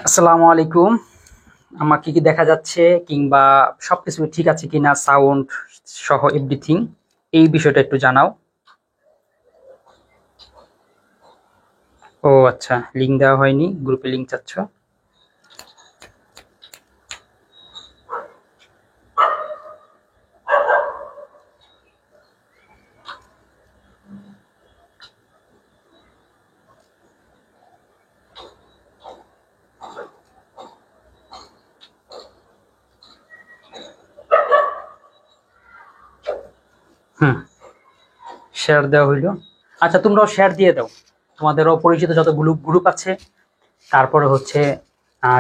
আসসালামু আলাইকুম। আমার কি কি দেখা যাচ্ছে কিংবা সবকিছু ঠিক আছে কিনা, সাউন্ড সহ এভরিথিং, এই বিষয়টা একটু জানাও। ও আচ্ছা, লিংক দেওয়া হয়নি, গ্রুপে লিংক চাচ্ছ। হুম, শেয়ার দেওয়া হইলো। আচ্ছা, তোমরাও শেয়ার দিয়ে দাও। তোমাদেরও পরিচিত যতগুলো গ্রুপ আছে, তারপরে হচ্ছে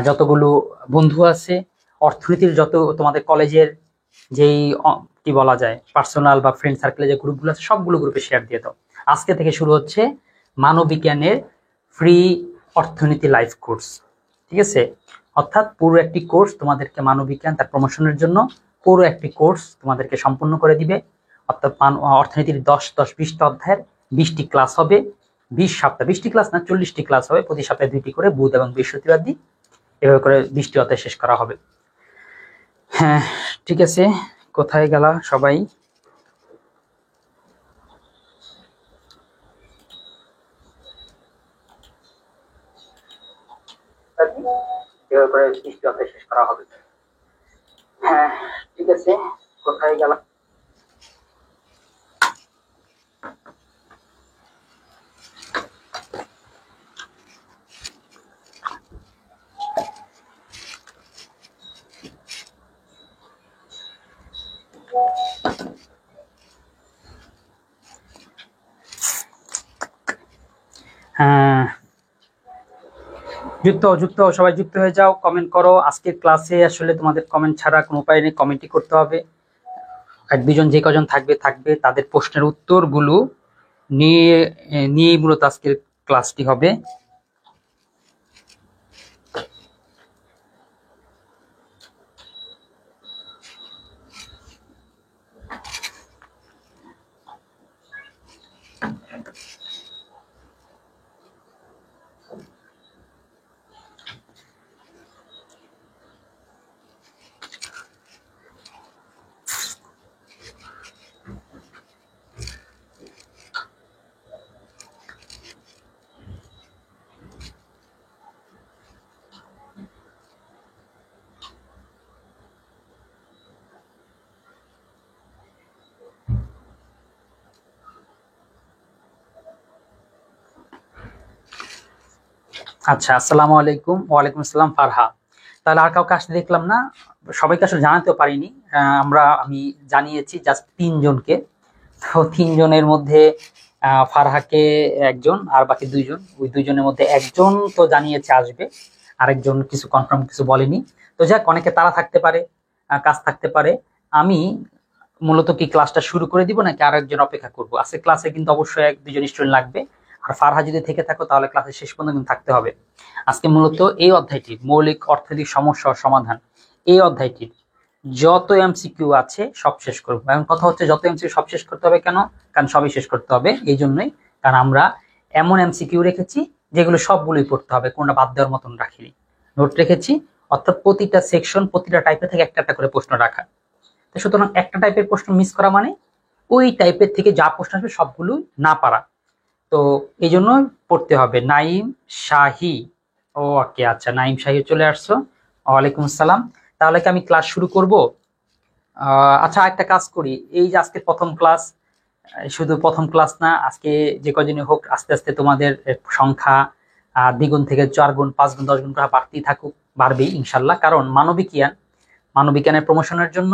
যতগুলো বন্ধু আছে, অর্থনীতির যত তোমাদের কলেজের যেই কি বলা যায় পার্সোনাল বা ফ্রেন্ড সার্কেলে যে গ্রুপগুলো আছে, সবগুলো গ্রুপে শেয়ার দিয়ে দাও। আজকে থেকে শুরু হচ্ছে মানববিজ্ঞানের ফ্রি অর্থনীতি লাইভ কোর্স। ঠিক আছে? অর্থাৎ পুরো একটি কোর্স তোমাদেরকে মানববিজ্ঞান তার প্রমোশনের জন্য পুরো একটি কোর্স তোমাদেরকে সম্পূর্ণ করে দিবে। অর্থাৎ অর্থনীতির 10-20টা অধ্যায়ের 20টি ক্লাস হবে। 20 সপ্তাহ, 20টি ক্লাস না, 40টি ক্লাস হবে, প্রতি সপ্তাহে 2টি করে, বুধ এবং বৃহস্পতিবার দিন। এভাবে করে 20টি অধ্যায় শেষ করা হবে। হ্যাঁ, ঠিক আছে। কোথায় গেলা সবাই? এভাবে করে 20টি অধ্যায় শেষ করা হবে। হ্যাঁ, ঠিক আছে। কোথায় গেলা? হ্যাঁ, যুক্ত হও, সবাই যুক্ত হয়ে যাও, কমেন্ট করো। আজকের ক্লাসে আসলে তোমাদের কমেন্ট ছাড়া কোনো উপায় নেই, কমেন্টই করতে হবে। এক দুজন যে কজন থাকবে থাকবে, তাদের প্রশ্নের উত্তরগুলো নিয়ে নিয়েই মূলত আজকের ক্লাসটি হবে। আচ্ছা, আসসালামু আলাইকুম। ওয়ালাইকুম আসসালাম ফারহা। তাহলে আর কাউকে আসতে দেখলাম না, সবাইকে আসলে জানাতেও পারিনি। আমি জানিয়েছি জাস্ট 3জনকে। তো 3জনের মধ্যে ফারহাকে একজন, আর বাকি 2জন। ওই 2জনের মধ্যে একজন তো জানিয়েছে আসবে, আরেকজন কিছু কনফার্ম কিছু বলেনি। তো যাক, অনেকে তারা থাকতে পারে, কাজ থাকতে পারে। আমি মূলত কি ক্লাসটা শুরু করে দিব নাকি আরেকজন অপেক্ষা করবো? আজকে ক্লাসে কিন্তু অবশ্যই 1-2জন স্টুডেন্ট লাগবে। আর ফারহা যদি থেকে থাকো তাহলে ক্লাসের শেষ পর্যন্ত কিন্তু থাকতে হবে। আজকে মূলত এই অধ্যায়টির মৌলিক অর্থনৈতিক সমস্যা ও সমাধান, এই অধ্যায়টির যত এমসিকিউ আছে সব শেষ করবো। এখন কথা হচ্ছে, যত এমসিকিউ সব শেষ করতে হবে কেন? কারণ সবই শেষ করতে হবে এই জন্যই, কারণ আমরা এমন এমসিকিউ রেখেছি যেগুলো সবগুলোই পড়তে হবে, কোনটা বাদ দেওয়ার মতন রাখিনি। নোট রেখেছি, অর্থাৎ প্রতিটা সেকশন, প্রতিটা টাইপের থেকে একটা একটা করে প্রশ্ন রাখা। তো সুতরাং একটা টাইপের প্রশ্ন মিস করা মানে ওই টাইপের থেকে যা প্রশ্ন আসবে সবগুলো না পারা। তো এই জন্য পড়তে হবে। নাইম শাহী। ও ওকে, আচ্ছা, নাইম শাহী চলে আসছো। ওয়ালাইকুম আসসালাম। তাহলে কি আমি ক্লাস শুরু করব? আচ্ছা, একটা কাজ করি, এই যে আজকে প্রথম ক্লাস, শুধু প্রথম ক্লাস না, আজকে যে কদিনই হোক আস্তে আস্তে তোমাদের সংখ্যা দ্বিগুণ থেকে 4 গুণ, 5 গুণ, 10 গুণ করে বাড়তেই থাকুক, বাড়বেই ইনশাল্লাহ। কারণ মানবিজ্ঞানের প্রমোশনের জন্য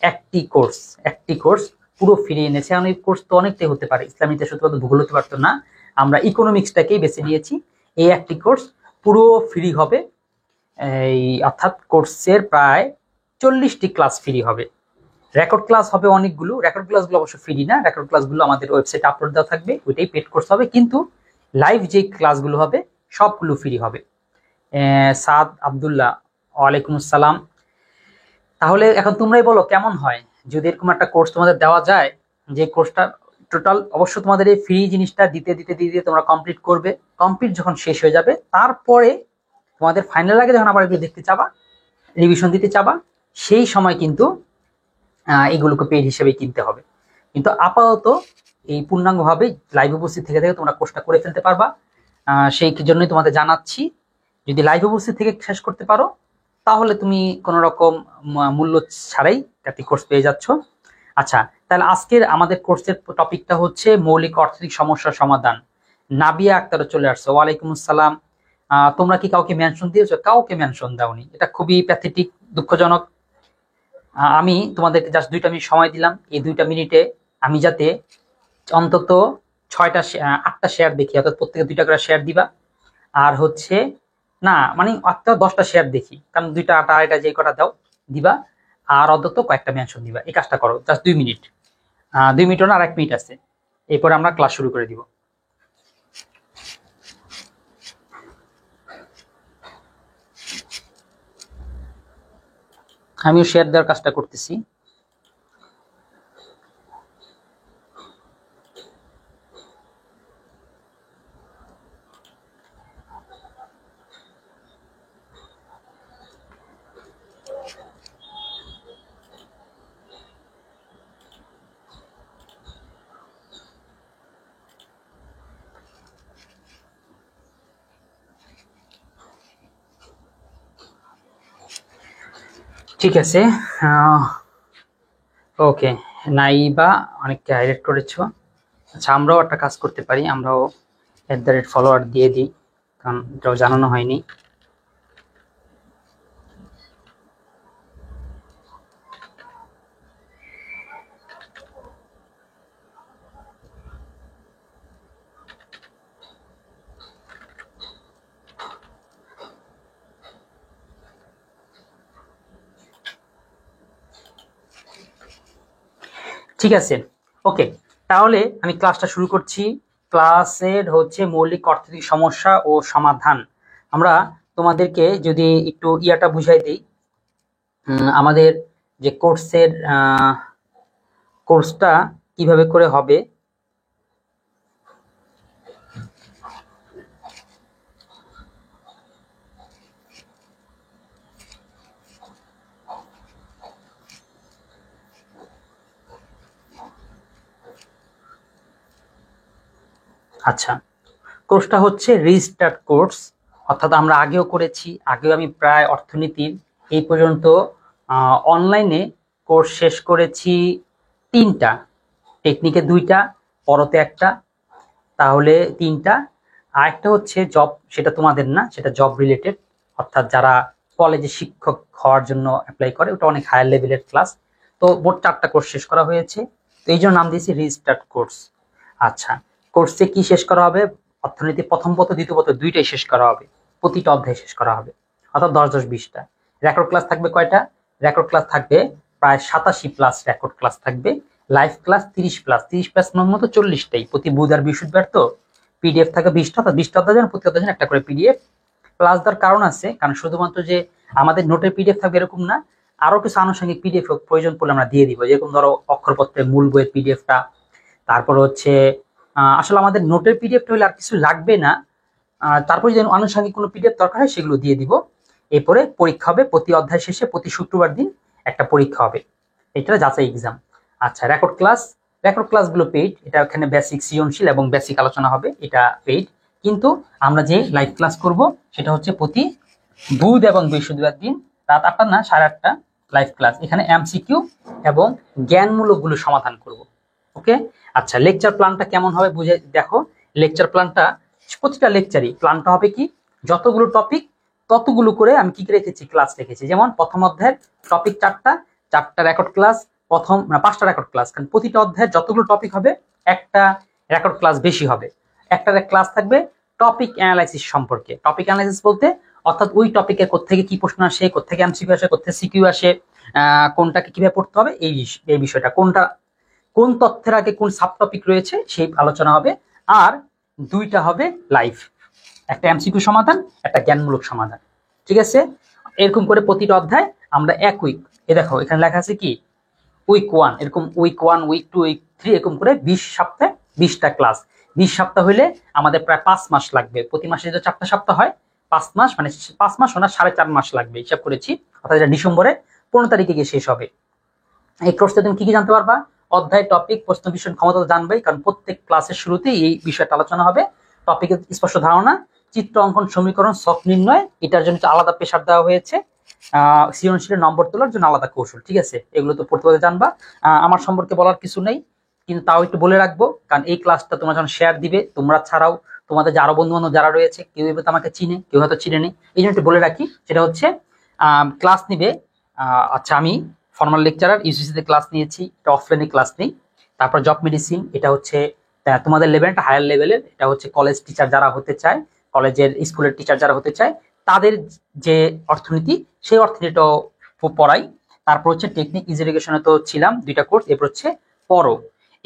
একটি কোর্স পুরো ফিরিয়ে এনেছে। এখন এই কোর্স তো অনেকটাই হতে পারে, ইসলাম ইতিহাস হতে পারতো, ভূগোল হতে পারতো না। আমরা ইকোনমিক্সটাকেই বেছে নিয়েছি। এই একটি কোর্স পুরো ফ্রি হবে। এই অর্থাৎ কোর্সের প্রায় 40টি ক্লাস ফ্রি হবে। রেকর্ড ক্লাস হবে অনেকগুলো, রেকর্ড ক্লাসগুলো অবশ্য ফ্রি না, রেকর্ড ক্লাসগুলো আমাদের ওয়েবসাইটে আপলোড দেওয়া থাকবে, ওইটাই পেড কোর্স হবে। কিন্তু লাইভ যে ক্লাসগুলো হবে সবগুলো ফ্রি হবে। সাদ আব্দুল্লাহ, ওয়ালাইকুম আসসালাম। তাহলে এখন তোমরাই বলো কেমন হয় যদি এরকম একটা কোর্স তোমাদের দেওয়া যায়, যে কোর্সটা টোটাল অবশ্য তোমাদের এই ফ্রি জিনিসটা দিতে দিতে দিতে তোমরা কমপ্লিট করবে। কমপ্লিট যখন শেষ হয়ে যাবে, তারপরে তোমাদের ফাইনাল আগে যখন আবার এগুলো দেখতে চাবা, রিভিশন দিতে চাবা, সেই সময় কিন্তু এগুলোকে পেড হিসেবে কিনতে হবে। কিন্তু আপাতত এই পূর্ণাঙ্গভাবে লাইভ উপস্থিত থেকে থেকে তোমরা কোর্সটা করে ফেলতে পারবা। সেই জন্যই তোমাদের জানাচ্ছি, যদি লাইভ উপস্থিত থেকে শেষ করতে পারো তাহলে তুমি কোনো রকম মূল্য ছাড়াই একটি কোর্স পেয়ে যাচ্ছ। আচ্ছা, তাহলে আজকের আমাদের কোর্সের টপিকটা হচ্ছে মৌলিক অর্থনৈতিক সমস্যার সমাধান। নাবিয়া আক্তার চলে আসছে, ওয়ালাইকুম আসসালাম। তোমরা কি কাউকে মেনশন দিয়েছো? কাউকে মেনশন দাওনি, এটা খুবই প্যাথেটিক, দুঃখজনক। আমি তোমাদেরকে জাস্ট 2টা মিনিট সময় দিলাম, এই 2টা মিনিটে আমি যাতে অন্তত 8টা শেয়ার দেখি, অর্থাৎ প্রত্যেকে 2টা করে শেয়ার দিবা। আর হচ্ছে না মানে 10টা শেয়ার দেখি, কারণ 2টা 8টা 2টা যে কটা দাও দিবা, আর অন্তত কয়েকটা মেনশন দিবা। এই কাজটা করো, জাস্ট 2 মিনিট। 2 মিনিট না, আর 1 মিনিট আছে, এরপরে আমরা ক্লাস শুরু করে দিব। আমিও শেয়ার দেওয়ার কাজটা করতেছি। ঠিক আছে, ওকে। নাইবা অনেককে হাইলাইট করেছো। আচ্ছা, আমরাও একটা কাজ করতে পারি, আমরাও @follower দিয়ে দিই, কারণ এটাও জানানো হয়নি। ঠিক আছে, ওকে। তাহলে আমি ক্লাসটা শুরু করছি। ক্লাসের হচ্ছে মৌলিক অর্থনৈতিক সমস্যা ও সমাধান। আমরা তোমাদেরকে যদি একটু ইয়াটা বুঝাই দিই, আমাদের যে কোর্সটা কিভাবে করে হবে। আচ্ছা, কোর্সটা হচ্ছে রিস্টার্ট কোর্স, অর্থাৎ আমরা আগেও করেছি, আগেও আমি প্রায় অর্থনীতির এই পর্যন্ত অনলাইনে কোর্স শেষ করেছি 3টা, টেকনিকে 2টা, পরতে 1টা, তাহলে 3টা। আরেকটা হচ্ছে জব, সেটা তোমাদের না, সেটা জব রিলেটেড, অর্থাৎ যারা কলেজে শিক্ষক হওয়ার জন্য অ্যাপ্লাই করে, ওটা অনেক হায়ার লেভেলের ক্লাস। তো মোট 4টা কোর্স শেষ করা হয়েছে, তো এই জন্য নাম দিয়েছি রিস্টার্ট কোর্স। আচ্ছা, কোর্সে কি শেষ করা হবে? অর্থনীতি প্রথম পত্র দ্বিতীয় পত্র 2টাই শেষ করা হবে, প্রতিটা অধ্যায় শেষ করা হবে, অর্থাৎ 10-10-20টা। রেকর্ড ক্লাস থাকবে কয়টা? রেকর্ড ক্লাস থাকবে প্রায় 87+ রেকর্ড ক্লাস থাকবে। লাইভ ক্লাস 30+, মতো 40টাই, প্রতি বুধ আর বৃহস্পতিবার। তো পিডিএফ থাকে 20টা, অর্থাৎ 20টা অধ্যায়, প্রতি অধ্যায় একটা করে পিডিএফ। প্লাস দেওয়ার কারণ আছে, কারণ শুধুমাত্র যে আমাদের নোটের পিডিএফ থাকবে এরকম না, আরো কিছু আনুষঙ্গিক পিডিএফ প্রয়োজন পড়লে আমরা দিয়ে দিব, যেরকম ধরো অক্ষরপত্রের মূল বইয়ের পিডিএফটা, তারপর হচ্ছে আসলে আমাদের নোটের পিডিএফটা হলে আর কিছু লাগবে না, তারপর যদি আনুষঙ্গিক কোনো পিডিএফ দরকার হয় সেগুলো দিয়ে দিব। এরপরে পরীক্ষা হবে, প্রতি অধ্যায় শেষে প্রতি শুক্রবার দিন একটা পরীক্ষা হবে, এটা যাচাই এক্সাম। আচ্ছা, রেকর্ড ক্লাসগুলো পেইড, এটা এখানে বেসিক সৃজনশীল এবং বেসিক আলোচনা হবে, এটা পেইড। কিন্তু আমরা যে লাইভ ক্লাস করব সেটা হচ্ছে প্রতি বুধ এবং বৃহস্পতিবার দিন রাত 8টা না 8:30 লাইভ ক্লাস। এখানে এমসিকিউ এবং জ্ঞানমূলকগুলো সমাধান করব। ওকে। আচ্ছা, লেকচার প্ল্যানটা কেমন হবে বুঝে দেখো। লেকচার প্ল্যানটা, প্রতিটা লেকচারই প্ল্যানটা হবে কি, যতগুলো টপিক ততগুলো করে আমি কি রেখেছি, ক্লাস রেখেছি। যেমন প্রথম অধ্যায়ের টপিক 4টা রেকর্ড ক্লাস, 5টা রেকর্ড ক্লাস, কারণ প্রতিটা অধ্যায়ের যতগুলো টপিক হবে একটা রেকর্ড ক্লাস বেশি হবে। একটা ক্লাস থাকবে টপিক অ্যানালাইসিস সম্পর্কে। টপিক অ্যানালাইসিস বলতে অর্থাৎ ওই টপিকের কোত্থেকে কি প্রশ্ন আসে, কোত্থেকে এমসিকিউ আসে, কোত্থেকে সিকিউ আসে, কোনটাকে কিভাবে পড়তে হবে, এই বিষয়টা, কোন তথ্যের আগে কোন সাব টপিক রয়েছে সেই আলোচনা হবে। আর 2টা হবে লাইভ, একটা এমসিকিউ সমাধান, একটা জ্ঞানমূলক সমাধান। ঠিক আছে, এরকম করে প্রতিটা অধ্যায় আমরা এক উইক, দেখো এখানে লেখা আছে কি উইক 1, এরকম উইক 1, উইক 2, উইক 3, এরকম করে 20 সপ্তাহে 20টা ক্লাস। 20 সপ্তাহ হইলে আমাদের প্রায় 5 মাস লাগবে। প্রতি মাসে যদি 4টা সপ্তাহ হয় 5 মাস, মানে 5 মাস না 4.5 মাস লাগবে হিসাব করেছি, অর্থাৎ এটা ডিসেম্বরে 15 তারিখে গিয়ে শেষ হবে। এই কোর্সে তুমি কি কি জানতে পারবা? অধ্যায়, টপিক, প্রশ্ন, বিষয়, ক্ষমতা তো জানবেই, কারণ প্রত্যেক ক্লাসের শুরুতেই এই বিষয়টা আলোচনা হবে। টপিকের স্পষ্ট ধারণা, চিত্র অঙ্কন, সমীকরণ, ছক নির্ণয়, এটার জন্য আলাদা প্রেসার দেওয়া হয়েছে, সৃজনশীলের নম্বর তোলার জন্য আলাদা কৌশল, ঠিক আছে? এগুলো তো পড়তে পড়তে জানবা। আমার সম্পর্কে বলার কিছু নেই, কিন্তু তাও একটু বলে রাখবো, কারণ এই ক্লাসটা তোমরা যখন শেয়ার দিবে, তোমরা ছাড়াও তোমাদের যে আরো বন্ধু বান্ধব যারা রয়েছে, কেউ হয়তো আমাকে চিনে, কেউ হয়তো চিনে নেই, এই জন্য একটু বলে রাখি। সেটা হচ্ছে ক্লাস নিবে, আচ্ছা আমি ফর্মাল লেকচারার ইউসিসি তে ক্লাস নিয়েছি, এটা অফলাইনে ক্লাস নেই। তারপর জব মেডিসিন, এটা হচ্ছে তোমাদের লেভেলটা হায়ার লেভেলের, এটা হচ্ছে কলেজ টিচার যারা হতে চায়, কলেজের স্কুলের টিচার যারা হতে চায়, তাদের যে অর্থনীতি, সেই অর্থনীতিটাও পড়াই। তারপর হচ্ছে টেকনিক ইজ এডুকেশনে তো ছিলাম 2টা কোর্স, এরপর হচ্ছে পড়ো,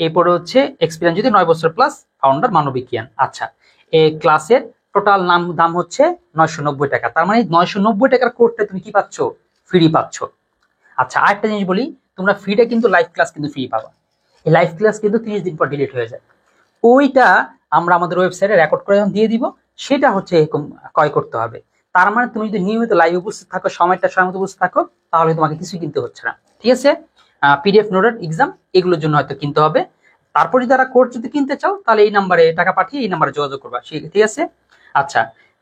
এরপরে হচ্ছে এক্সপিরিয়েন্স যদি 9 বছর প্লাস, ফাউন্ডার মানবিক জ্ঞান। আচ্ছা, এই ক্লাসের টোটাল দাম হচ্ছে 990 টাকা। তার মানে 990 টাকার কোর্সটা তুমি কি পাচ্ছ? ফ্রি পাচ্ছ। আচ্ছা, আরেকটা জিনিস বলি, তোমরা ফ্রিটা কিন্তু লাইভ ক্লাস কিন্তু ফ্রি পাবা। এই লাইভ ক্লাস কিন্তু 30 দিন পর ডিলিট হয়ে যায়। ওইটা আমরা আমাদের ওয়েবসাইটে রেকর্ড করে যখন দিয়ে দিব, সেটা হচ্ছে এরকম ক্রয় করতে হবে। তার মানে তুমি যদি নিয়মিত লাইভ উপস্থিত থাকো, সময় মতো উপস্থিত থাকো, তাহলে তোমাকে কিছু কিনতে হচ্ছে না, ঠিক আছে? পিডিএফ নোটের এক্সাম এগুলোর জন্য হয়তো কিনতে হবে। তারপর যদি যারা কোর্স যদি কিনতে চাও, তাহলে এই নাম্বারে টাকা পাঠিয়ে এই নাম্বারে যোগাযোগ করবা, ঠিক আছে? আচ্ছা,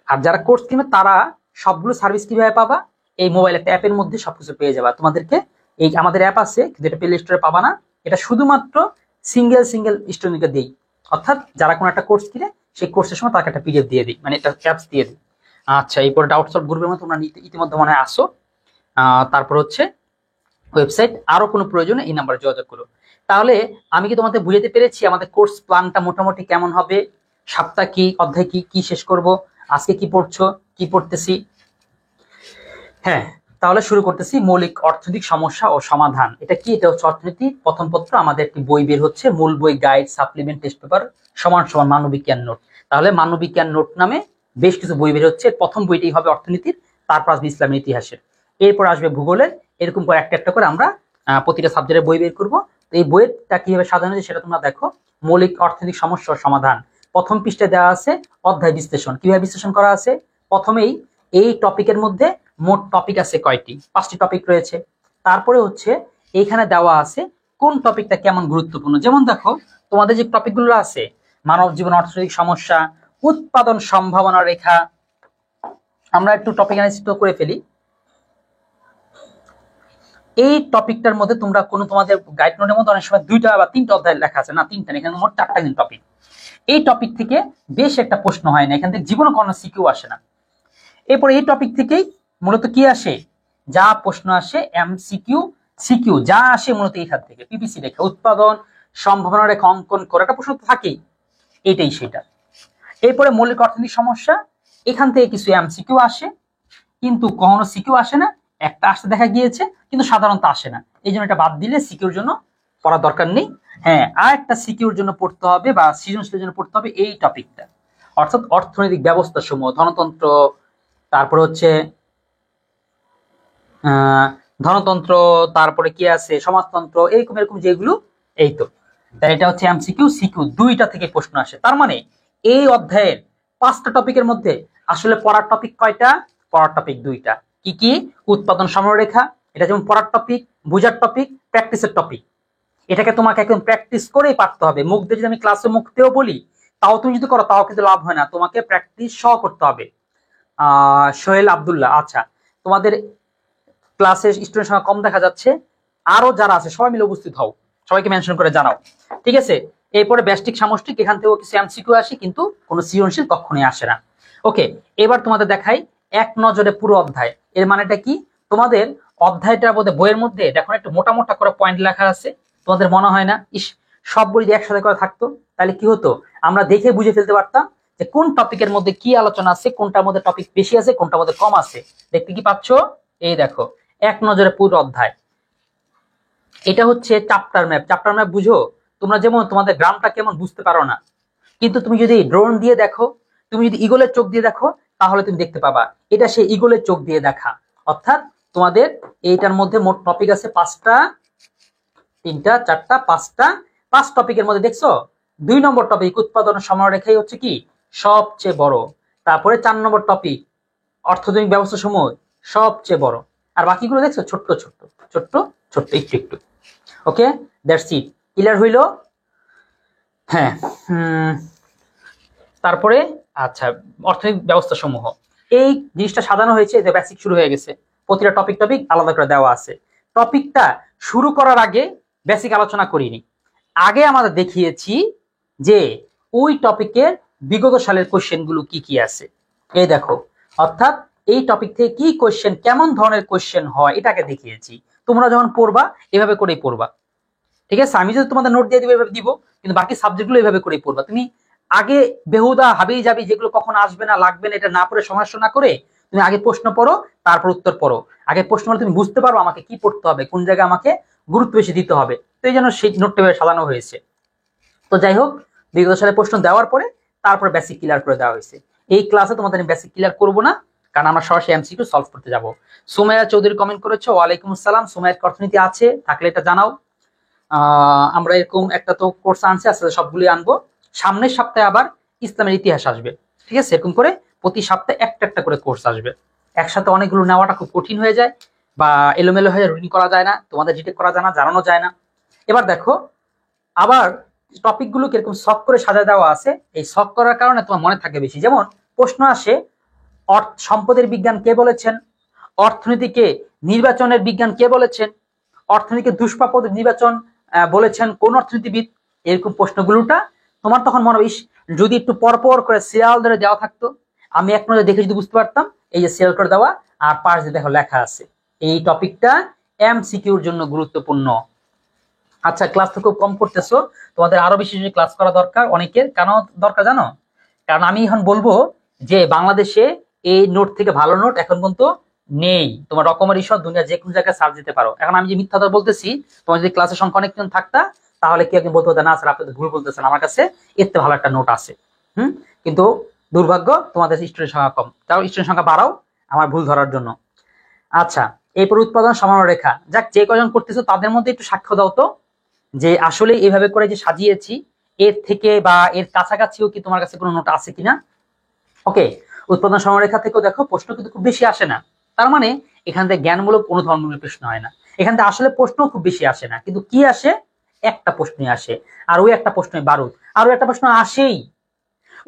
আর যারা কোর্স কিনবে তারা সবগুলো সার্ভিস কিভাবে পাবা? এই মোবাইল একটা অ্যাপের মধ্যে সবকিছু পেয়ে যাবা। তোমাদেরকে এই আমাদের অ্যাপ আছে, কিন্তু এটা প্লে স্টোরে পাবা না। এটা শুধুমাত্র সিঙ্গেল স্টুডেন্টকে দিই, অর্থাৎ যারা কোনো একটা কোর্স কিনে, সেই কোর্সের সময় তাকে একটা পিডিএফ দিয়ে দিই, মানে একটা অ্যাপস দিয়ে দিই। আচ্ছা, এরপর ডাউট সলভ গ্রুপের মধ্যে তোমরা ইতিমধ্যে মনে হয় আসো। তারপর হচ্ছে ওয়েবসাইট, আরো কোনো প্রয়োজনে এই নাম্বারে যোগাযোগ করো। তাহলে আমি কি তোমাদের বুঝাতে পেরেছি আমাদের কোর্স প্ল্যানটা মোটামুটি কেমন হবে? সপ্তাহ কি, অধ্যায় কি, কি শেষ করব, আজকে কি পড়ছো, কি পড়তেছি? হ্যাঁ, তাহলে শুরু করতেছি। মৌলিক অর্থনৈতিক সমস্যা ও সমাধান, এটা কি? এটা হচ্ছে অর্থনীতি প্রথম পত্র, আমাদের একটি বই বের হচ্ছে, মূল বই, গাইড, সাপ্লিমেন্ট, টেস্ট পেপার সমান সমান মানবিক জ্ঞান নোট। তাহলে মানবিক জ্ঞান নোট নামে বেশ কিছু বই বের হচ্ছে। প্রথম বইটাই হবে অর্থনীতির, তারপর আসবে ইসলামের ইতিহাসের, এরপর আসবে ভূগোলের। এরকম করে একটা একটা করে আমরা প্রতিটা সাবজেক্টের বই বের করবো। এই বইয়েরটা কিভাবে সাজানো হয়েছে সেটা তোমরা দেখো। মৌলিক অর্থনৈতিক সমস্যা ও সমাধান, প্রথম পৃষ্ঠায় দেওয়া আছে অধ্যায় বিশ্লেষণ, কিভাবে বিশ্লেষণ করা আছে। প্রথমেই এই টপিকের মধ্যে মোট টপিক আছে কয়টি? 5টি টপিক রয়েছে। তারপরে হচ্ছে এইখানে দেওয়া আছে কোন টপিকটা কেমন গুরুত্বপূর্ণ। যেমন দেখো, তোমাদের যে টপিকগুলো আছে, মানব জীবন, অর্থনৈতিক সমস্যা, উৎপাদন সম্ভাবনা রেখা, আমরা একটু টপিক অ্যানালাইসিস করে ফেলি। এই টপিকটার মধ্যে তোমরা কোনো তোমাদের গাইড নোটের মধ্যে অনেক সময় 2টা বা 3টা অধ্যায় লেখা আছে, না 3টা, এখানে মোট 4টা কিন্তু টপিক। এই টপিক থেকে বেশ একটা প্রশ্ন হয় না, এখান থেকে জীবনে কোনো সিকিউ আসে না। এরপর এই টপিক থেকেই মূলত কি আসে? যা প্রশ্ন আসে, এমসিকিউ, সিকিউ যা আসে মূলত এইখান থেকে, পিপিসি রেখা, উৎপাদন সম্ভাবনা রেখা অঙ্কন করে একটা প্রশ্ন তো থাকেই, এইটাই সেটা। এরপরে মৌলিক অর্থনৈতিক সমস্যা, এখান থেকে কিছু এমসিকিউ আসে, কিন্তু কখনো সিকিউ আসে না। একটা আসতে দেখা গিয়েছে, কিন্তু সাধারণত আসে না, এই জন্য এটা বাদ দিলে সিকিউর জন্য পড়ার দরকার নেই। হ্যাঁ, আর একটা সিকিউর জন্য পড়তে হবে বা সৃজনশীলের জন্য পড়তে হবে এই টপিকটা, অর্থাৎ অর্থনৈতিক ব্যবস্থা সমূহ, ধনতন্ত্র, তারপরে হচ্ছে ধনতন্ত্র, তারপরে কি আছে সমাজতন্ত্র, এরকম এরকম যেগুলো, এই তো। তাই এটা হচ্ছে এমসিকিউ, সিকিউ 2টা থেকে প্রশ্ন আসে। তার মানে এই অধ্যায়ের 5টা টপিকের মধ্যে আসলে পড়ার টপিক কয়টা? পড়ার টপিক 2টা। কি কি? উৎপাদন সমরেখা, এটা যেমন পড়ার টপিক, বোঝার টপিক, প্র্যাকটিসের টপিক। এটাকে তোমাকে একদম প্র্যাকটিস করেই পারতে হবে। মুখ দিয়ে যদি আমি ক্লাসে মুখতেও বলি, তাও তুমি যদি করো, তাও কিন্তু লাভ হয় না, তোমাকে প্র্যাকটিস সহ করতে হবে। সোহেল আব্দুল্লাহ, আচ্ছা, তোমাদের ক্লাসে স্টুডেন্ট সংখ্যা কম দেখা যাচ্ছে, আরো যারা আছে সবাই মিলে উপস্থিত হও, সবাইকে মেনশন করে জানাও, ঠিক আছে? এরপরে ব্যষ্টিক সামষ্টিক, এখান থেকেও কিছু এমসিকিউ আসে, কিন্তু কোনো সৃজনশীল কখনোই আসে না। ওকে, এবার তোমাদের দেখাই এক নজরে পুরো অধ্যায়। এর মানেটা কি? তোমাদের অধ্যায়টার মধ্যে, বইয়ের মধ্যে দেখো একটু মোটা মোটা করে পয়েন্ট লেখা আছে। তোমাদের মনে হয় না ইস, সব বই যদি একসাথে করে থাকতো, তাহলে কি হতো? আমরা দেখে বুঝে ফেলতে পারতাম যে কোন টপিকের মধ্যে কি আলোচনা আছে, কোনটার মধ্যে টপিক বেশি আছে, কোনটার মধ্যে কম আছে। দেখতে কি পাচ্ছ? এই দেখো, এক নজরে পুরো অধ্যায়। এটা হচ্ছে চ্যাপ্টার ম্যাপ। চ্যাপ্টার ম্যাপ বুঝো তোমরা, যেমন তোমাদের গ্রামটা কেমন বুঝতে পারো না, কিন্তু তুমি যদি ড্রোন দিয়ে দেখো, তুমি যদি ইগলের চোখ দিয়ে দেখো, তাহলে তুমি দেখতে পাবা এটা সেই ইগলের চোখ দিয়ে দেখা। অর্থাৎ তোমাদের এইটার মধ্যে মোট টপিক আছে 5টা, 3টা, 4টা, 5টা, 5 টপিকের মধ্যে দেখছো 2 নম্বর টপিক উৎপাদন সমরেখাই হচ্ছে কি সবচেয়ে বড়। তারপরে 4 নম্বর টপিক অর্থনৈতিক ব্যবস্থা সমূহ সবচেয়ে বড়, আর বাকিগুলো দেখছো ছোট্ট ছোট্ট ছোট্ট ছোট্ট একটু একটু। ওকে, দ্যাটস ইট, ক্লিয়ার হইল? হ্যাঁ। তারপরে আচ্ছা, অর্থনৈতিক ব্যবস্থা সমূহ, এই জিনিসটা সাজানো হয়েছে, যে বেসিক শুরু হয়ে গেছে, প্রতিটা টপিক টপিক আলাদা করে দেওয়া আছে। টপিকটা শুরু করার আগে বেসিক আলোচনা করিনি, আগে আমাদের দেখিয়েছি যে ওই টপিকের বিগত সালের কোশ্চেন গুলো কি কি আছে। এই দেখো, অর্থাৎ এই টপিক থেকে কি কোশ্চেন, কেমন ধরনের কোশ্চেন হয় এটাকে দেখিয়েছি। তোমরা যখন পড়বা এভাবে করেই পড়বা, ঠিক আছে? আমি যদি তোমাদের নোট দিয়ে দিব এভাবে দিব, কিন্তু বাকি সাবজেক্টগুলো এভাবে করেই পড়বা। তুমি আগে বেহুদা হাবেই যাবি, যেগুলো কখন আসবে না লাগবে না এটা না পড়ে সমস্যা না করে তুমি আগে প্রশ্ন পড়ো, তারপর উত্তর পড়ো। আগে প্রশ্ন পড়লে তুমি বুঝতে পারো আমাকে কি পড়তে হবে, কোন জায়গায় আমাকে গুরুত্ব বেশি দিতে হবে। তো এই জন্য সেই নোটটা সাজানো হয়েছে। তো যাই হোক, বিগত সালে প্রশ্ন দেওয়ার পরে তারপরে বেসিক ক্লিয়ার করে দেওয়া হয়েছে। এই ক্লাসে তোমাদের বেসিক ক্লিয়ার করবো না, কারণ আমরা সরাসরি এমসিকিউ সলভ করতে যাব। সুমাইয়া চৌধুরী কমেন্ট করেছে, ওয়ালাইকুম আসসালাম। সুমাইয়ার অর্থনীতি আছে, থাকলে এটা জানাও। আমরা এরকম একটা তো কোর্স আনছি, আস্তে আস্তে সবগুলি আনবো। সামনের সপ্তাহে আবার ইসলামের ইতিহাস আসবে, ঠিক আছে? এরকম করে প্রতি সপ্তাহে একটা একটা করে কোর্স আসবে। একসাথে অনেকগুলো নেওয়াটা খুব কঠিন হয়ে যায়, বা এলোমেলো হয়ে রুটিন করা যায় না, তোমাদের ডিটেক্ট করা যায় না, জানানো যায় না। এবার দেখো, আবার টপিকগুলো কিরকম শখ করে সাজা দেওয়া আছে, এই শখ করার কারণে তোমার মনে থাকে বেশি। যেমন প্রশ্ন আসে, সম্পদের বিজ্ঞান কে বলেছেন, অর্থনীতিকে নির্বাচনের বিজ্ঞান কে বলেছেন, অর্থনীতিকে দুষ্প্রাপ্য নির্বাচন বলেছেন কোন অর্থনীতিবিদ। এরকম প্রশ্নগুলোটা তোমার তখন মনে হয়, যদি একটু পরপর করে সিরিয়াল ধরে দেওয়া থাকতো, আমি এক নজরে দেখে যদি বুঝতে পারতাম। এই যে সিরিয়াল করে দেওয়া, আর পাশ দিয়ে দেখো লেখা আছে এই টপিকটা এমসিকিউর জন্য গুরুত্বপূর্ণ। আচ্ছা, ক্লাস তো খুব কম করতেছো, তোমাদের আরো বেশি ক্লাস করা দরকার। অনেকের কেন দরকার জানো? কারণ আমি এখন বলবো যে বাংলাদেশে এই নোট থেকে ভালো নোট এখন পর্যন্ত নেই। তোমার রকমের ইস্যু দুনিয়া যে কোনো জায়গায় সার্চ দিতে পারো। এখন আমি যে মিথ্যা কথা বলতেছি, তোমার যদি ক্লাসের সংখ্যা অনেকজন থাকতা, তাহলে কি একদিন বলতে হতো না স্যার আপনি তো ভুল বলতেছেন, আমার কাছে এর থেকে ভালো একটা নোট আছে। কিন্তু দুর্ভাগ্য, তোমাদের স্টুডেন্ট সংখ্যা কম, তাও স্টুডেন্ট সংখ্যা বাড়াও আমার ভুল ধরার জন্য। আচ্ছা, এরপর উৎপাদন সমানো রেখা, যাক যে কজন করতেছো তাদের মধ্যে একটু সাক্ষ্য দাও তো, যে আসলে এইভাবে করে যে সাজিয়েছি এর থেকে বা এর কাছাকাছিও কি তোমার কাছে কোনো নোট আছে কিনা। ওকে, উৎপাদন সমানরেখা থেকেও দেখো প্রশ্ন কিন্তু খুব বেশি আসে না। তার মানে এখান থেকে জ্ঞানমূলক কোনো ধরনের প্রশ্ন হয় না, এখান থেকে আসলে প্রশ্ন খুব বেশি আসে না। কিন্তু কি আসে? একটা প্রশ্নই আসে, আর ওই একটা প্রশ্নই বারুদ, আর ওই একটা প্রশ্ন আসেই।